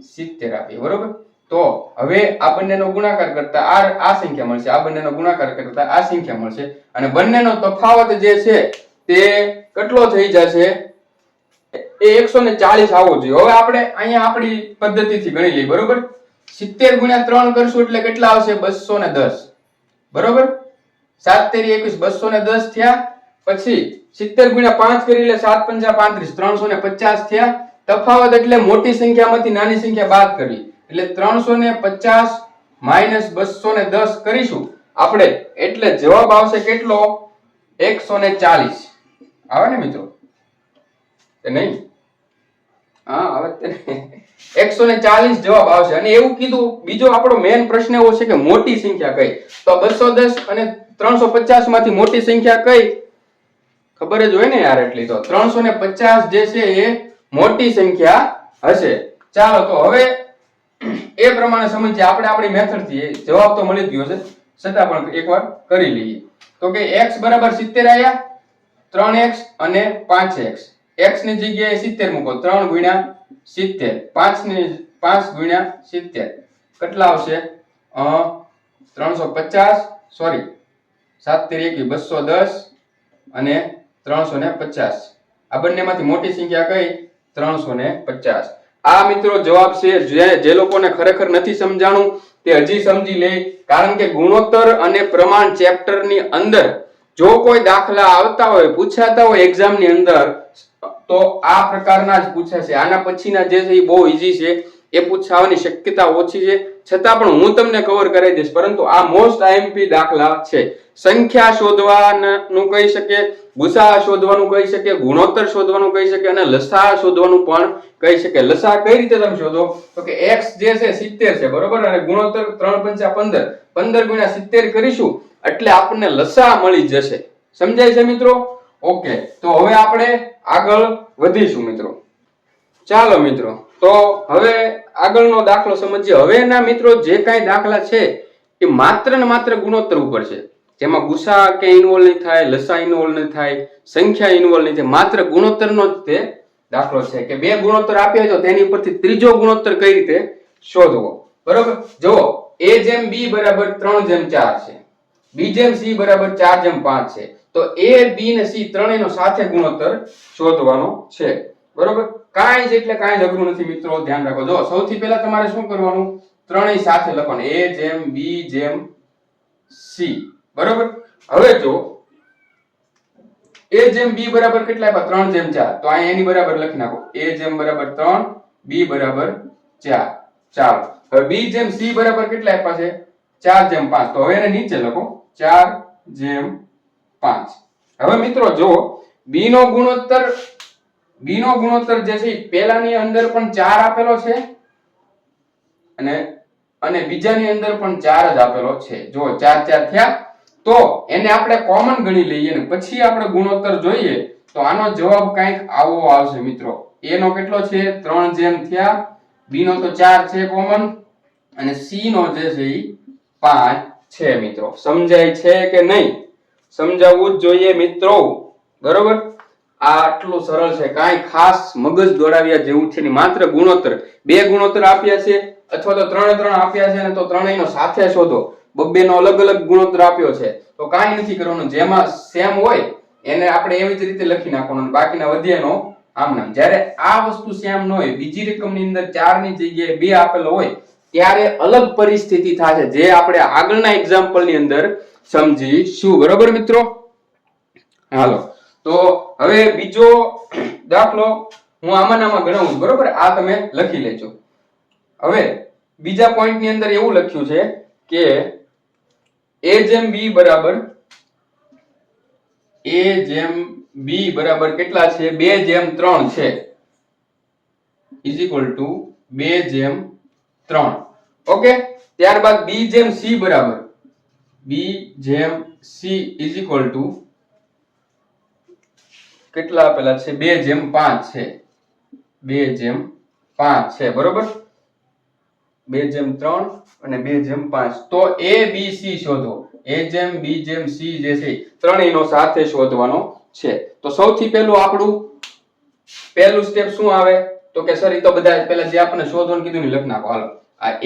70 આપીએ, બરોબર. તો હવે આ બંનેનો ગુણાકાર કરતા આ સંખ્યા મળશે, આ બંનેનો ગુણાકાર કરતા આ સંખ્યા મળશે અને બંનેનો તફાવત જે છે તે કેટલો થઈ જશે? એ 140 આવવો જોઈએ. હવે આપણે અહીંયા આપણી પદ્ધતિથી ગણી લઈએ, બરોબર. 70 ગુણ્યા 3 કરશું એટલે કેટલા આવશે? 210, બરોબર. 7 તેરી 21, 210 થયા. પછી 70 ગુણ્યા 5 કરી એટલે 7 પંચા 35, 350 થયા. તફાવત એટલે મોટી સંખ્યામાંથી નાની સંખ્યા બાદ કરવી એટલે 350 માઈનસ 210 કરીશું આપણે એટલે જવાબ આવશે કેટલો? 140 આવે ને મિત્રો કે નહીં? હા આવે. 140 જવાબ આવશે. અને એવું કીધું, બીજો આપણો મેઈન પ્રશ્ન એવો છે કે મોટી સંખ્યા કઈ? તો 210 અને 350 માંથી મોટી સંખ્યા કઈ? ખબર જ હોય ને યાર. એટલી તો 350 જે છે એ મોટી સંખ્યા હશે. ચાલો તો હવે એ પ્રમાણે સમજીએ આપણે આપણી મેથડ થી. જવાબ તો મળી ગયો છે, છતાં પણ એકવાર કરી લઈએ. તો કે x બરાબર 70 આયા, 3x અને 5x. x ની જગ્યાએ 70 મૂકો, 3 ગુણ્યા 70, 5 ગુણ્યા 70 કેટલા આવશે? 350, સોરી 7 તેરી 21, 210 અને 350. આ બંનેમાંથી મોટી સંખ્યા કઈ? 350. આ મિત્રો જવાબ છે. જે લોકોને ખરેખર નથી સમજાણું તે હજી સમજી લે, કારણ કે ગુણોત્તર અને પ્રમાણ ચેપ્ટર ની અંદર જો કોઈ દાખલા આવતા હોય, પૂછાતા હોય એક્ઝામ ની અંદર, તો આ પ્રકારના જ પૂછાશે. આના પછીના જે છે એ બહુ ઈઝી છે, એ પૂછાવાની શક્યતા ઓછી છે. છતાં પણ હું તમને કવર કરાવી દઈશ. પરંતુ આ મોસ્ટ આઈએમપી દાખલા છે. સંખ્યા શોધવાનું કહી શકે, ગુસા શોધવાનું કહી શકે, ગુણોત્તર શોધવાનું કહી શકે અને લસા શોધવાનું પણ કહી શકે. લસા કઈ રીતે તમે શોધો? તો કે x જે છે 70 છે, બરોબર. અને ગુણોત્તર 3 પંચા 15, 15 ગુણ્યા 70 કરીશું એટલે આપણને લસા મળી જશે. સમજાય છે મિત્રો? ઓકે, તો હવે આપણે આગળ વધીશું મિત્રો. ચાલો મિત્રો, તો હવે આગળનો દાખલો સમજીએ. હવેના મિત્રો જે કાંઈ દાખલા છે એ માત્ર ને માત્ર ગુણોત્તર ઉપર છે, જેમાં ગુસા કે ઇન્વોલ્વ નહીં થાય, લસા ઇન્વોલ્વ નહીં થાય, સંખ્યા ઇન્વોલ્વ નહીં થાય. માત્ર ગુણોત્તરનો જ તે દાખલો છે કે બે ગુણોત્તર આપ્યા હોય તો તેની ઉપરથી ત્રીજો ગુણોત્તર કઈ રીતે શોધવો, બરોબર. જો a જેમ b બરાબર 3 જેમ 4 છે, b જેમ c બરાબર 4 જેમ 5 છે, તો a b ને c ત્રણેયનો સાથે ગુણોત્તર શોધવાનો છે, બરોબર. કાંઈ જ એટલે કાંઈ જ અઘરું નથી મિત્રો, ધ્યાન રાખો. જો સૌથી પહેલા તમારે શું કરવાનું? ત્રણેય સાથે લખવાનું, a જેમ b જેમ c, બરોબર. હવે જો a જેમ b બરાબર કેટલા આપ્યા? 3 જેમ 4. તો અહીંયા એની બરાબર લખી નાખો, a જેમ બરાબર 3, b બરાબર 4. ચાલો હવે b જેમ c બરાબર કેટલા આપ્યા છે? 4 જેમ 5. તો હવે એને નીચે લખો 4 જેમ 5. હવે મિત્રો જો b નો ગુણોત્તર જે છે પહેલાની અંદર પણ 4 આપેલો છે અને બીજાની અંદર પણ 4 જ આપેલો છે. જો 4 4 થયા, તો એને આપણે કોમન ગણી લઈએ ને પછી આપણે ગુણોત્તર જોઈએ તો આનો જવાબ કંઈક આવો આવશે મિત્રો. a નો કેટલો છે? 3 જેમ થયા, b નો તો 4 છે કોમન અને c નો જે છે ઈ 5 છે મિત્રો. સમજાય છે કે નહીં? સમજાવવું જ જોઈએ મિત્રો, બરોબર. આ આટલું સરળ છે, કાંઈ ખાસ મગજ દોડાવ્યા જેવું છે નહીં. માત્ર ગુણોત્તર, બે ગુણોત્તર આપ્યા છે અથવા તો ત્રણે ત્રણ આપ્યા છે ને તો ત્રણેયનો સાથે શોધો. બબ્બેનો અલગ અલગ ગુણોત્તર આપ્યો છે તો કાંઈ નથી કરવાનું, જેમાં સેમ હોય એને આપણે એવી જ રીતે લખી નાખવાનું, બાકીના વધ્યાનો આમ નામ. જ્યારે આ વસ્તુ સેમ ન હોય, બીજી રકમની અંદર 4 ની જગ્યાએ 2 આપેલો હોય ત્યારે અલગ પરિસ્થિતિ થાય છે, જે આપણે આગળના એક્ઝામ્પલ ની અંદર સમજીશું. બરોબર મિત્રો? હાલો તો હવે બીજો દાખલો હું આમાં ગણાવું. બરોબર, આ તમે લખી લેજો. હવે બીજા પોઈન્ટ ની અંદર એવું લખ્યું છે કે a જેમ b બરાબર કેટલા છે? 2:3 છે, ઇઝ ઇક્વલ ટુ 2:3. ઓકે, ત્યારબાદ b જેમ c બરાબર ઇઝ ઇક્વલ ટુ કેટલા આપેલા છે? 2:5 છે, 2:5 છે. બરોબર, 2:3 અને 2:5. તો a b c શોધો. a જેમ b જેમ c જે છે ત્રણેયનો સાથે શોધવાનો છે. તો સૌથી પહેલું આપણું પહેલું સ્ટેપ શું આવે? તો કે સર એ તો બધા પહેલા જે આપણે શોધવાનું કીધું ને લખ નાખો. હાલો, આ a,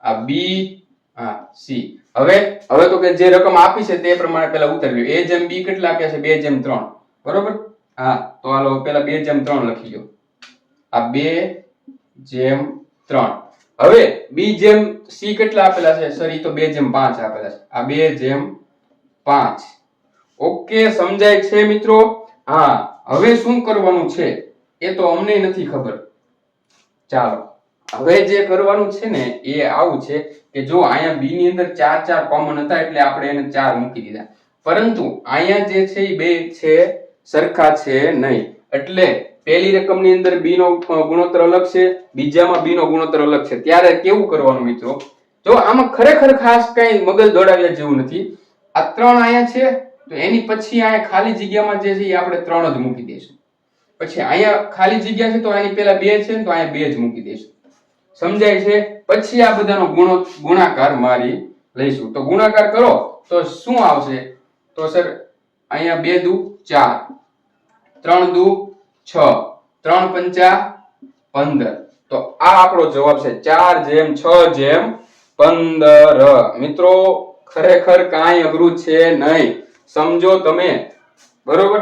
આ b, આ c. હવે તો કે જે રકમ આપી છે તે પ્રમાણે પહેલા ઉતારવી. a જેમ b કેટલા આપ્યા છે? 2:3. બરોબર, હા તો હાલો પહેલા 2:3 લખી લો. આ 2:3. હવે b જેમ c કેટલા આપેલા છે? સર ઈ તો 2:5 આપેલા છે. આ 2:5. ઓકે, સમજાય છે મિત્રો? હા, હવે શું કરવાનું છે એ તો અમને નથી ખબર. ચાલો હવે જે કરવાનું છે ને એ આવું છે કે જો અહીંયા b ની અંદર 4 કોમન હતા એટલે આપણે એને 4 મૂકી દીધા, પરંતુ અહીંયા જે છે એ બે છે સરખા છે નહીં, એટલે પહેલી રકમની અંદર b નો ગુણોત્તર અલગ છે, બીજામાં b નો ગુણોત્તર અલગ છે. ત્યારે કેવું કરવાનું મિત્રો? જો આમાં ખરેખર ખાસ કઈ મગજ દોડાવ્યા જેવું નથી. આ 3 અહીંયા છે તો એની પછી અહીંયા ખાલી જગ્યામાં જે છે એ આપણે 3 જ મૂકી દઈશું. પછી અહીંયા ખાલી જગ્યા છે તો આની પહેલા 2 છે તો અહીંયા 2 જ મૂકી દઈશું. સમજાય છે? પછી આ બધાનો ગુણાકાર મારી લઈશું. તો ગુણાકાર કરો તો શું આવશે? તો સર અહીંયા 2 દુ 4, 3 દુ 6, 3 પંચા 15. તો આ આપણો જવાબ છે 4:6:15. મિત્રો ખરેખર કાંઈ અઘરું છે નહીં, સમજો તમે. બરોબર,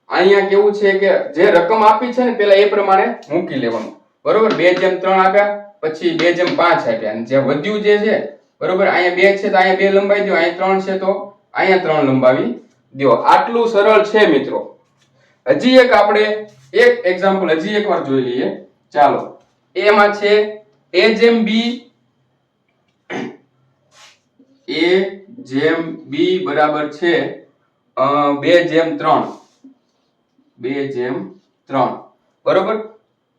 અહીંયા કેવું છે કે જે રકમ આપી છે ને પેલા એ પ્રમાણે મૂકી લેવાનું. બરોબર, 2:3 આપ્યા, પછી 2:5 આપ્યા, અને જે વધ્યું જે છે બરોબર અહીંયા 2 છે તો અહીંયા 2 લંબાવી દો, અહીંયા 3 છે તો અહીંયા 3 લંબાવી દો. આટલું સરળ છે મિત્રો. હજી એક આપણે એક એક્ઝામ્પલ હજી એકવાર જોઈ લઈએ. ચાલો, એમાં છે a જેમ b બરાબર છે 2:3. બરોબર,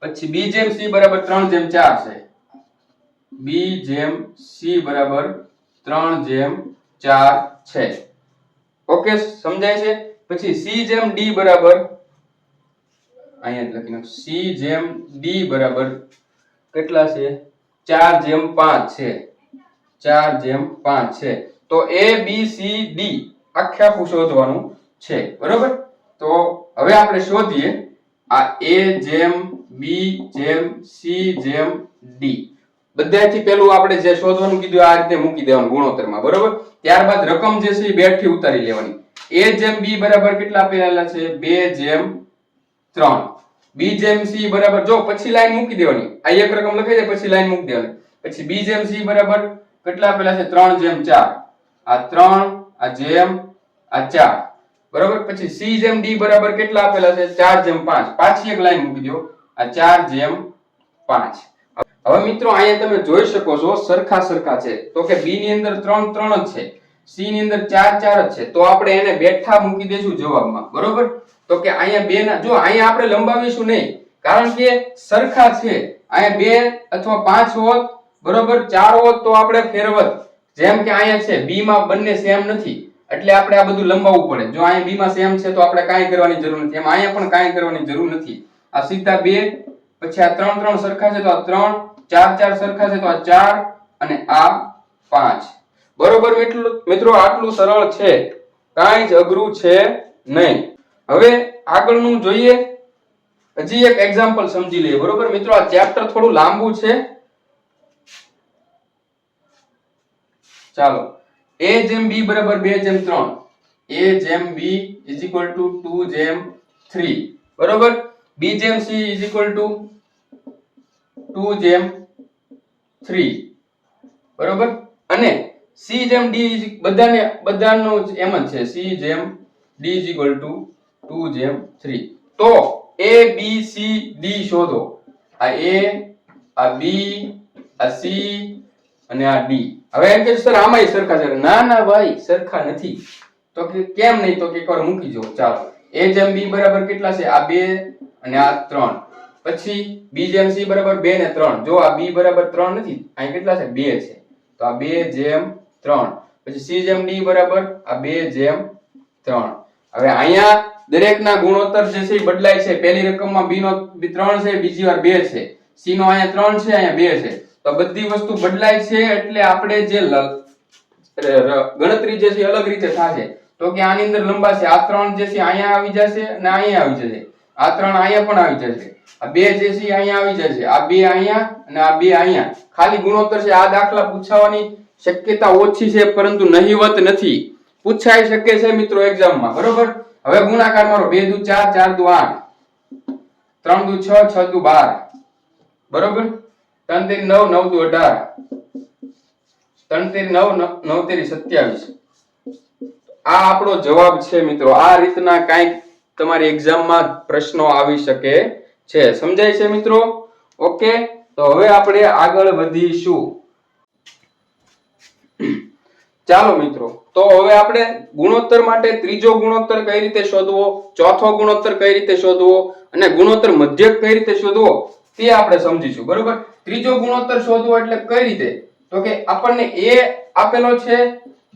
પછી b જેમ c બરાબર 3:4 છે. b જેમ c બરાબર 3:4 છે. ઓકે, સમજાય છે? પછી c જેમ d બરાબર અહીંયા જ લખી નાખો. c જેમ d બરાબર કેટલા છે? 4:5 છે, 4:5 છે. તો a b c d આખું શોધવાનું છે. બરોબર, તો હવે આપણે શોધીએ. આ a જેમ b જેમ c જેમ d બધાથી પહેલું આપણે જે શોધવાનું કીધું આ રીતે મૂકી દેવાનું ગુણોત્તરમાં. બરોબર, ત્યારબાદ રકમ જે છે એ બેઠી ઉતારી લેવાની. a જેમ b બરાબર કેટલા આપેલા છે? 2:3. b જેમ c બરાબર જો પછી લાઈન મૂકી દેવાની. આ એક રકમ લખાઈ જાય પછી લાઈન મૂકી દેવાની. પછી b જેમ c બરાબર કેટલા આપેલા છે? 3:4. આ 3, આ જેમ, આ 4. બરોબર, પછી c જેમ d બરાબર કેટલા આપેલા છે? 4:5. પાછી એક લાઈન મૂકી દો. આ 4:5. હવે મિત્રો અહીંયા તમે જોઈ શકો છો સરખા છે. તો કે b ની અંદર 3 જ છે, c ની અંદર 4 જ છે. તો આપણે એને બેઠા મૂકી દેશું જવાબમાં. બરોબર, તો કે અહીંયા 2 ના જો અહીંયા આપણે લંબાવીશું નહીં, કારણ કે સરખા છે. અહીંયા 2 અથવા 5 હોત, બરોબર 4 હોત તો આપણે ફેરવત. જેમ કે અહીંયા છે b માં બંને સેમ નથી એટલે આપણે આ બધું લંબાવવું પડે. જો અહીંયા b માં સેમ છે તો આપણે કાંઈ કરવાની જરૂર નથી. એમ અહીંયા પણ કાંઈ કરવાની જરૂર નથી. આ સીધા 2, પછી આ 3 સરખા છે તો આ 3, 4 સરખા છે તો આ 4 અને આ 5. બરોબર મિત્રો, આટલું સરળ છે, કાંઈ જ અઘરું છે નહીં. હવે આગળનું જોઈએ. હજી એક એક્ઝામ્પલ સમજી લઈએ. બરોબર મિત્રો, આ ચેપ્ટર થોડું લાંબુ છે ચાલો a જેમ b બરાબર 2 જેમ 3, a જેમ b ઇઝ ઇક્વલ ટુ 2 જેમ 3, બરોબર. b જેમ c ઇઝ ઇક્વલ ટુ 2 જેમ 3, બરોબર. અને c જેમ d બધાનો એમ જ છે, c જેમ d ઇઝ ઇક્વલ ટુ 2 જેમ 3. તો a b c d શોધો. આ a, આ b, આ c અને આ d. હવે એમ કે સર આમાંય સરખા છે. ના ના ભાઈ, સરખા નથી. તો કે કેમ નહીં? તો કે એકવાર મૂકી જો. ચાલો a જેમ b બરાબર કેટલા છે? આ 2 અને આ 3. પછી b જેમ c બરાબર 2 ને 3. જો આ b બરાબર 3 નથી, અહીં કેટલા છે? 2 છે. તો આ 2 જેમ 3. પછી c જેમ d બરાબર આ 2 જેમ 3. હવે અહીંયા દરેકના ગુણોત્તર જે છે એ બદલાય છે. પહેલી રકમમાં b નો 3 છે, બીજી વાર 2 છે. c નો અહીંયા 3 છે, અહીંયા 2 છે. તો બધી વસ્તુ બદલાય છે એટલે આપણે જે ગણતરી જે છે અલગ રીતે થશે. તો કે આની અંદર લંબાશે. આ 3 જે છે અહીંયા આવી જશે અને અહીંયા આવી જશે. આ 3 અહીંયા પણ આવી જશે. આ 2 જે છે અહીંયા આવી જશે. આ 2 અહીંયા અને આ 2 અહીંયા. ખાલી ગુણોત્તર છે. આ દાખલા પૂછવાની શક્યતા ઓછી છે, પરંતુ નહીવત નથી. પૂછાઈ શકે છે મિત્રો એક્ઝામમાં, બરોબર. હવે ગુણાકાર મારો. 2 દુ 4, 4 દુ 8, 3 દુ 6, 6 દુ 12, બરોબર. 3 તેરી 9, 9 દુ 18, 3 તેરી 9, 9 તેરી 27. આ આપણો જવાબ છે મિત્રો. આ રીતના કંઈક તમારી એક્ઝામમાં પ્રશ્નો આવી શકે છે. સમજાય છે મિત્રો? ઓકે, તો હવે આપણે આગળ વધીશું. ચાલો મિત્રો, તો હવે આપણે ગુણોત્તર માટે ત્રીજો ગુણોત્તર કઈ રીતે શોધવો, ચોથો ગુણોત્તર કઈ રીતે શોધવો અને ગુણોત્તર મધ્યક કઈ રીતે શોધવો તે આપણે સમજીશું, બરોબર. ત્રીજો ગુણોત્તર શોધવો એટલે કઈ રીતે? તો કે આપણને a આપેલો છે,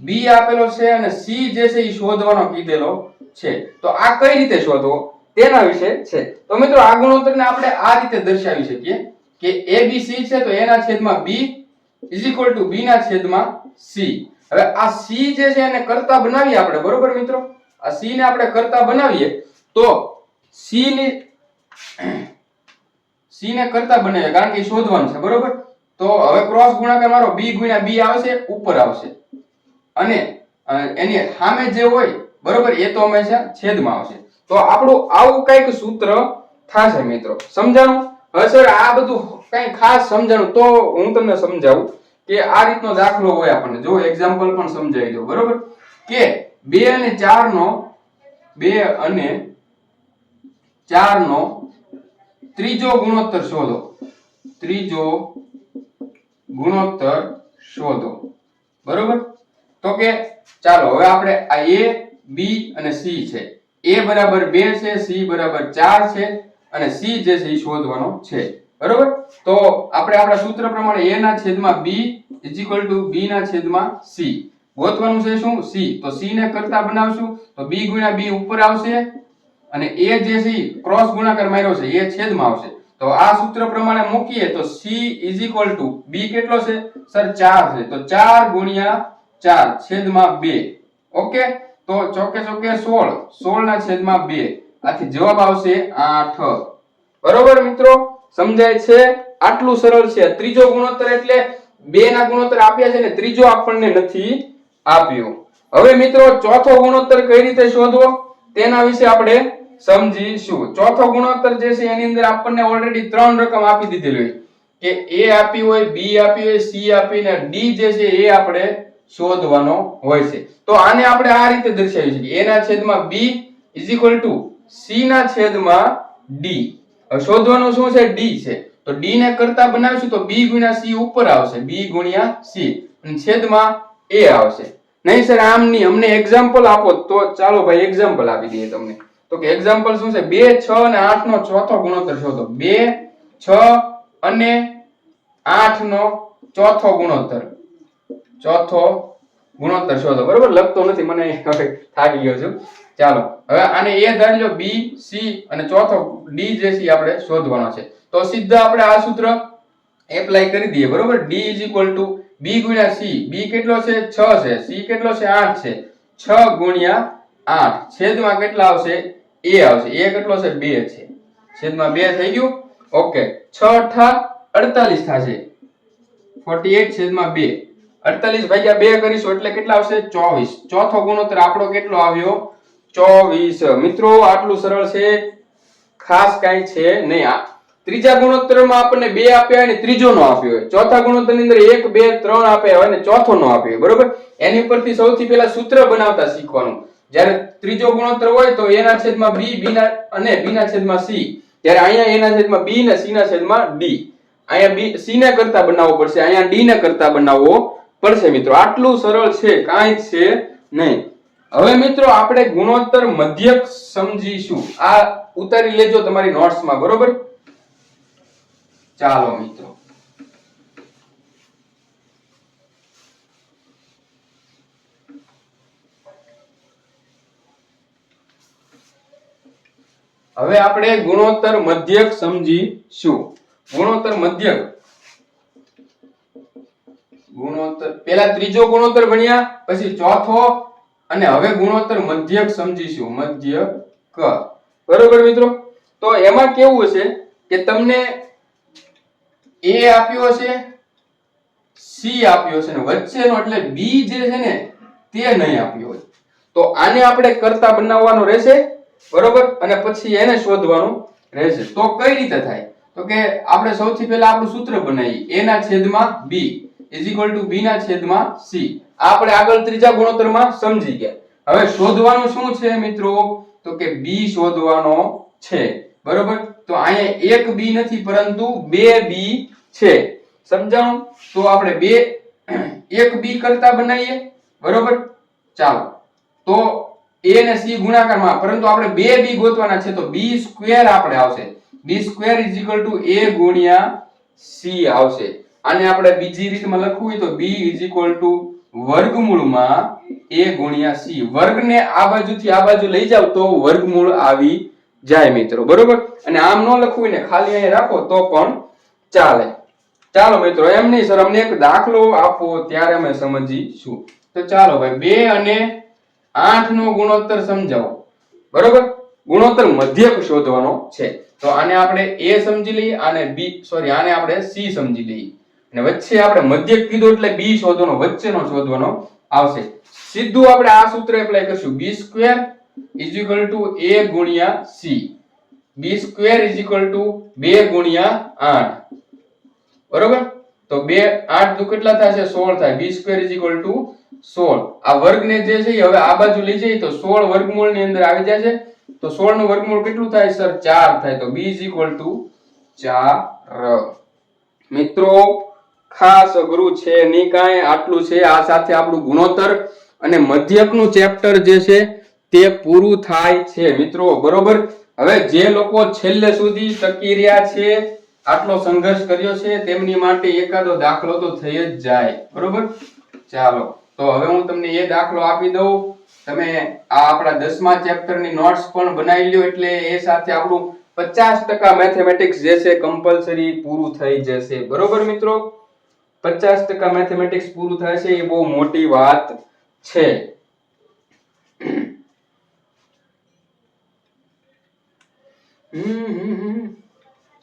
b આપેલો છે અને c જે છે એ શોધવાનો કીધેલો છે. તો આ કઈ રીતે શોધવો તેના વિશે છે. તો મિત્રો આ ગુણોત્તરને આપણે આ રીતે દર્શાવી શકીએ કે a b c છે, તો a ના છેદમાં b is equal to b ના છેદમાં c. હવે આ c જે છે એને કરતા બનાવીએ આપણે, બરોબર મિત્રો. આ c ને આપણે કરતા બનાવીએ તો c ને કરતા બનાવીએ, કારણ કે શોધવાનું છે, બરોબર. તો હવે ક્રોસ ગુણાકાર મારો. b ગુણ્યા b આવશે, ઉપર આવશે, અને એની સામે જે હોય, બરોબર, એ તો હંમેશા છેદમાં આવશે. તો આપણું આવું કઈક સૂત્ર થશે મિત્રો. સમજાણું? હવે સર આ બધું કઈ ખાસ સમજાણું તો હું તમને સમજાવું કે આ રીતનો દાખલો હોય આપણને. જો એક્ઝામ્પલ પણ સમજાવી દો, બરોબર. કે 2 અને 4 નો ત્રીજો ગુણોત્તર શોધો. ત્રીજો ગુણોત્તર શોધો, બરોબર. તો કે ચાલો હવે આપણે આ a b અને c છે. a બરાબર 2 છે, c બરાબર 4 છે અને c જે છે એ શોધવાનો છે, બરોબર. તો આપણે આપણા સૂત્ર પ્રમાણે a ના છેદમાં b is equal to b ના છેદમાં c ગોતવાનું છે. શું? c. તો c ને કરતા બનાવશું તો b ગુણ્યા b ઉપર આવશે અને a જે છે ક્રોસ ગુણાકાર માર્યો છે એ છેદમાં આવશે. તો આ સૂત્ર પ્રમાણે મૂકીએ તો c is equal to b કેટલો છે સર? 4 છે. તો 4 ગુણ્યા 4 છેદમાં 2. ઓકે, તો ચોકે ચોકે 16, 16 ના છેદમાં 2. આથી જવાબ આવશે 8. બરોબર મિત્રો, સમજાય છે? આટલું સરળ છે. ત્રીજો ગુણોત્તર એટલે 2 ના ગુણોત્તર આપ્યા છે ને ત્રીજો આપણને નથી આપ્યો. હવે મિત્રો ચોથો ગુણોત્તર કઈ રીતે શોધવો તેના વિશે આપણે સમજીશું. ચોથો ગુણોત્તર જે છે એની અંદર આપણને ઓલરેડી 3 રકમ આપી દીધેલી હોય કે a આપી હોય, b આપી હોય, c આપીને d જે છે એ આપણે શોધવાનો હોય છે. તો આને આપણે આ રીતે દર્શાવી શકીએ. a ના છેદમાં b is equal to c ના છેદમાં d. શોધવાનું શું છે? d છે. તો d ને કરતા બનાવીશું તો b ગુણ્યા c ઉપર આવશે, b ગુણ્યા c અને છેદમાં a આવશે. નહીં સર આમ નહીં, અમને એક્ઝામ્પલ આપો. તો ચાલો ભાઈ એક્ઝામ્પલ આપી દઈએ તમને. તો કે એક્ઝામ્પલ શું છે? 2, 6 અને 8 નો ચોથો ગુણોત્તર શોધો. 2, 6 અને 8 નો ચોથો ગુણોત્તર. ચોથો ગુણોત્તર શોધો, બરોબર. લખતો નથી, મને હવે થાકી ગયો છું. ચાલો હવે આને a Dhari law, b c અને ચોથો d જે છે આપણે શોધવાનો છે. તો સીધા આપણે આ સૂત્ર એપ્લાય કરી દઈએ, બરોબર. d is equal to b ગુણ્યા c. b કેટલો છે? 6 છે. c કેટલો છે? 8 છે. 6 ગુણ્યા 8 છેદમાં કેટલા આવશે? a આવશે. a કેટલો છે? 2 છે. છેદમાં 2 થઈ ગયું. ઓકે, 6 * 8 = 48 થશે. 48 છેદમાં 2 48 ભાગ્યા 2 કરીશું એટલે કેટલા આવશે 24. ચોથો ગુણોત્તર આપણો કેટલો આવ્યો 24. મિત્રો આટલું સરળ છે, ખાસ કાઈ છે નહીં. આ ત્રીજા ગુણોત્તરમાં આપણને 2 આપ્યા અને ત્રીજો નો આપ્યો હોય, ચોથા ગુણોત્તરની અંદર 1 2 3 આપ્યા હોય અને ચોથો નો આપ્યો હોય, બરોબર. એની ઉપરથી સૌથી પહેલા સૂત્ર બનાવતા શીખવાનું. જ્યારે ત્રીજો ગુણોત્તર હોય તો a ના છેદમાં b, b ના અને b ના છેદમાં c, ત્યારે અહીંયા a ના છેદમાં b ને c ના છેદમાં d. અહીંયા b c ને કરતા બનાવવો પડશે, અહીંયા d ને કરતા બનાવવો પડશે. મિત્રો આટલું સરળ છે, કાંઈ છે નહીં. હવે મિત્રો આપણે ગુણોત્તર મધ્યક સમજીશું. આ ઉતારી લેજો તમારી નોટ્સમાં, બરોબર. ચાલો મિત્રો, હવે આપણે ગુણોત્તર મધ્યક સમજીશું. ગુણોત્તર મધ્યક, ગુણોત્તર પહેલા ત્રીજો ગુણોત્તર ભણ્યા, પછી ચોથો, અને હવે ગુણોત્તર મધ્યક સમજીશું. મધ્યક, બરોબર મિત્રો. તો એમાં કેવું હશે કે તમને a આપ્યો છે, c આપ્યો છે, ને વચ્ચેનો એટલે b જે છે ને તે નહીં આપ્યો હોય. તો આને આપણે કરતા બનાવવાનો રહેશે, બરોબર, અને પછી એને શોધવાનું રહેશે. તો કઈ રીતે થાય? તો કે આપણે સૌથી પહેલા આપણું સૂત્ર બનાવીએ, a ના છેદમાં b = b ના છેદમાં c. આપણે આગળ ત્રીજા ગુણોત્તરમાં સમજી ગયા. હવે શોધવાનું શું છે મિત્રો? તો કે b શોધવાનો છે, બરોબર. તો અહીંયા એક b નથી પરંતુ 2b છે. સમજાણું? તો આપણે એક b કરતા બનાવીએ, બરોબર. ચાલો, તો a ને c ગુણાકારમાં, પરંતુ આપણે 2b ગોતવાના છે, તો b² આપણે આવશે. b² = a ગુણ્યા c આવશે. આને આપણે બીજી રીતમાં લખવું હોય તો b = વર્ગમૂળમાં a ગુણ્યા c. વર્ગને આ બાજુથી આ બાજુ લઈ જાવ તો વર્ગમૂળ આવી જાય મિત્રો, બરોબર. અને આમ ન લખવું ને ખાલી અહીં રાખો તો પણ ચાલે. ચાલો મિત્રો, એમ નહીં સર અમને એક દાખલો આપો ત્યારે અમે સમજીશું. તો ચાલો ભાઈ, 2 અને 8 નો ગુણોત્તર સમજાવો, બરોબર. ગુણોત્તર મધ્યક શોધવાનો છે. તો આને આપણે a સમજી લઈએ, આને આપણે c સમજી લઈએ, અને વચ્ચે આપણે મધ્યક કીધું એટલે b શોધવાનો, વચ્ચેનો શોધવાનો આવશે. સીધું આપણે આ સૂત્ર એપ્લાય કરશું, b² = a ગુણ્યા c. b² = 2 ગુણ્યા 8, બરોબર. તો 2 8 દુ કેટલા થશે? 16 થાય. b² = 16. આ વર્ગને જે છે હવે આ બાજુ લઈ જઈએ તો 16 વર્ગમૂળ ની અંદર આવી જાય છે. તો 16 નું વર્ગમૂળ કેટલું થાય સર? 4 થાય. તો b = 4. મિત્રો ખાસ અઘરું છે નહીં કાંઈ, આટલું છે. આ સાથે આપણું ગુણોત્તર અને મધ્યકનું ચેપ્ટર જે છે તે પૂરું થાય છે મિત્રો, બરોબર. હવે જે લોકો છેલ્લે સુધી ટકી રહ્યા છે, આટલો સંઘર્ષ કર્યો છે, તેમની માટે એકાદો દાખલો તો થઈ જ જાય, બરોબર. ચાલો, તો હવે હું તમને એ દાખલો આપી દઉં. તમે આ આપણા 10મા ચેપ્ટરની નોટ્સ પણ બનાવી લ્યો, એટલે એ સાથે આપણું 50% મેથેમેટિક્સ જે છે કમ્પલસરી પૂરું થઈ જશે, બરોબર મિત્રો. 50% મેથેમેટિક્સ પૂરું થાય છે, એ બહુ મોટી વાત છે.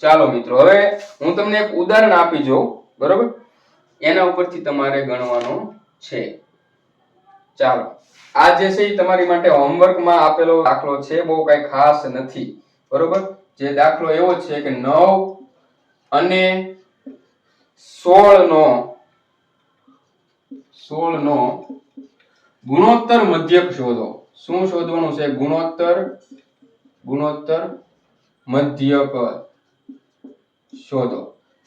ચાલો મિત્રો, હવે હું તમને એક ઉદાહરણ આપી જોઉં, બરોબર. એના ઉપરથી તમારે ગણવાનું છે. ચાલો, આ જે છે એ તમારી માટે હોમવર્કમાં આપેલો દાખલો છે, બહુ કઈ ખાસ નથી, બરોબર. જે દાખલો એવો છે કે 9 અને 16 નો ગુણોત્તર મધ્યક શોધો. શું શોધવાનું છે? ગુણોત્તર મધ્યક શોધો.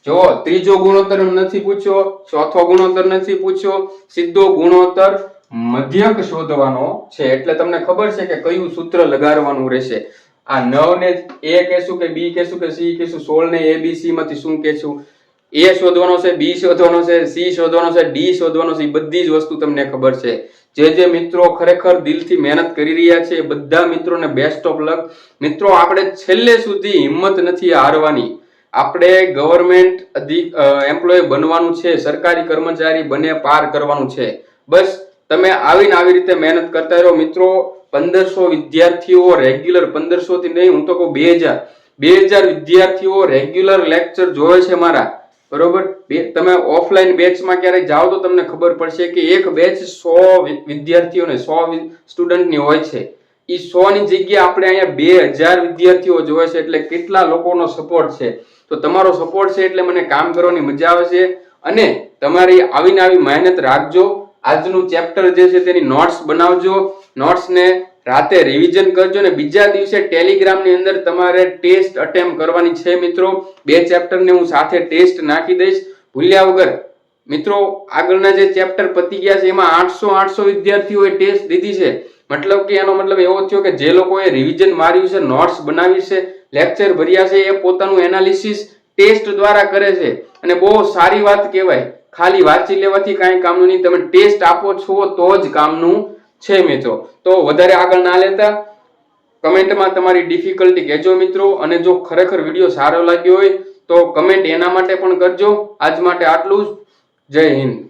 જો ત્રીજો ગુણોત્તર નથી પૂછ્યો, ચોથો ગુણોત્તર નથી પૂછ્યો, સીધો ગુણોત્તર મધ્યક શોધવાનો છે. એટલે તમને ખબર છે કે કયું સૂત્ર લગાડવાનું રહેશે. આ 9 ને a કહેશું કે b કહેશું કે c કહેશું, 16 ને a b c માંથી શું કહેશું? a શોધવાનો છે, b શોધવાનો છે, c શોધવાનો છે, d શોધવાનો છે. બધી જ વસ્તુ તમને ખબર છે. જે મિત્રો ખરેખર દિલથી મહેનત કરી રહ્યા છે એ બધા મિત્રોને બેસ્ટ ઓફ લક. મિત્રો આપણે છેલ્લે સુધી હિંમત નથી હારવાની. આપણે ગવર્નમેન્ટ એમ્પ્લોય બનવાનું છે, સરકારી કર્મચારી બને પાર કરવાનું છે. બસ તમે આવી રીતે મહેનત કરતા રહો મિત્રો. 1500 વિદ્યાર્થીઓ રેગ્યુલર, 1500 થી નહીં, હું તો કહું 2000 વિદ્યાર્થીઓ રેગ્યુલર લેક્ચર જોવે છે મારા. બરોબર. તમે ઓફલાઈન બેચમાં ક્યારેક જાઓ તો તમને ખબર પડશે કે એક બેચ 100 વિદ્યાર્થીઓને 100 સ્ટુડન્ટની હોય છે. એ 100 ની જગ્યાએ આપણે અહીંયા 2000 વિદ્યાર્થીઓ જોઈએ છે, એટલે કેટલા લોકોનો સપોર્ટ છે. તો તમારો સપોર્ટ છે એટલે મને કામ કરવાની મજા આવે છે. અને તમારી આવીને આવી મહેનત રાખજો. આજનું ચેપ્ટર જે છે તેની નોટ્સ બનાવજો, નોટ્સને રાતે રિવિઝન કરજો ને બીજા દિવસે ટેલિગ્રામની અંદર તમારે ટેસ્ટ અટેમ્પ કરવાની છે મિત્રો. 2 ચેપ્ટરને હું સાથે ટેસ્ટ નાખી દઈશ ભૂલ્યા વગર. મિત્રો આગળના જે ચેપ્ટર પતી ગયા છે એમાં 800 વિદ્યાર્થીઓએ ટેસ્ટ દીધી છે. મતલબ કે એનો મતલબ એવો થયો કે જે લોકોએ રિવિઝન માર્યું છે, નોટ્સ બનાવી છે, લેક્ચર ભર્યા છે, એ પોતાનું એનાલિસિસ ટેસ્ટ દ્વારા કરે છે અને બહુ સારી વાત કહેવાય. ખાલી વાંચી લેવાથી કાંઈ કામનું નહીં, તમે ટેસ્ટ આપો છો તો જ કામનું છે મિત્રો. તો વધારે આગળ ના લેતા કમેન્ટમાં તમારી ડિફિકલ્ટી કહેજો મિત્રો. અને જો ખરેખર વિડીયો સારો લાગ્યો હોય તો કમેન્ટ એના માટે પણ કરજો. આજ માટે આટલું જ. જય હિન્દ.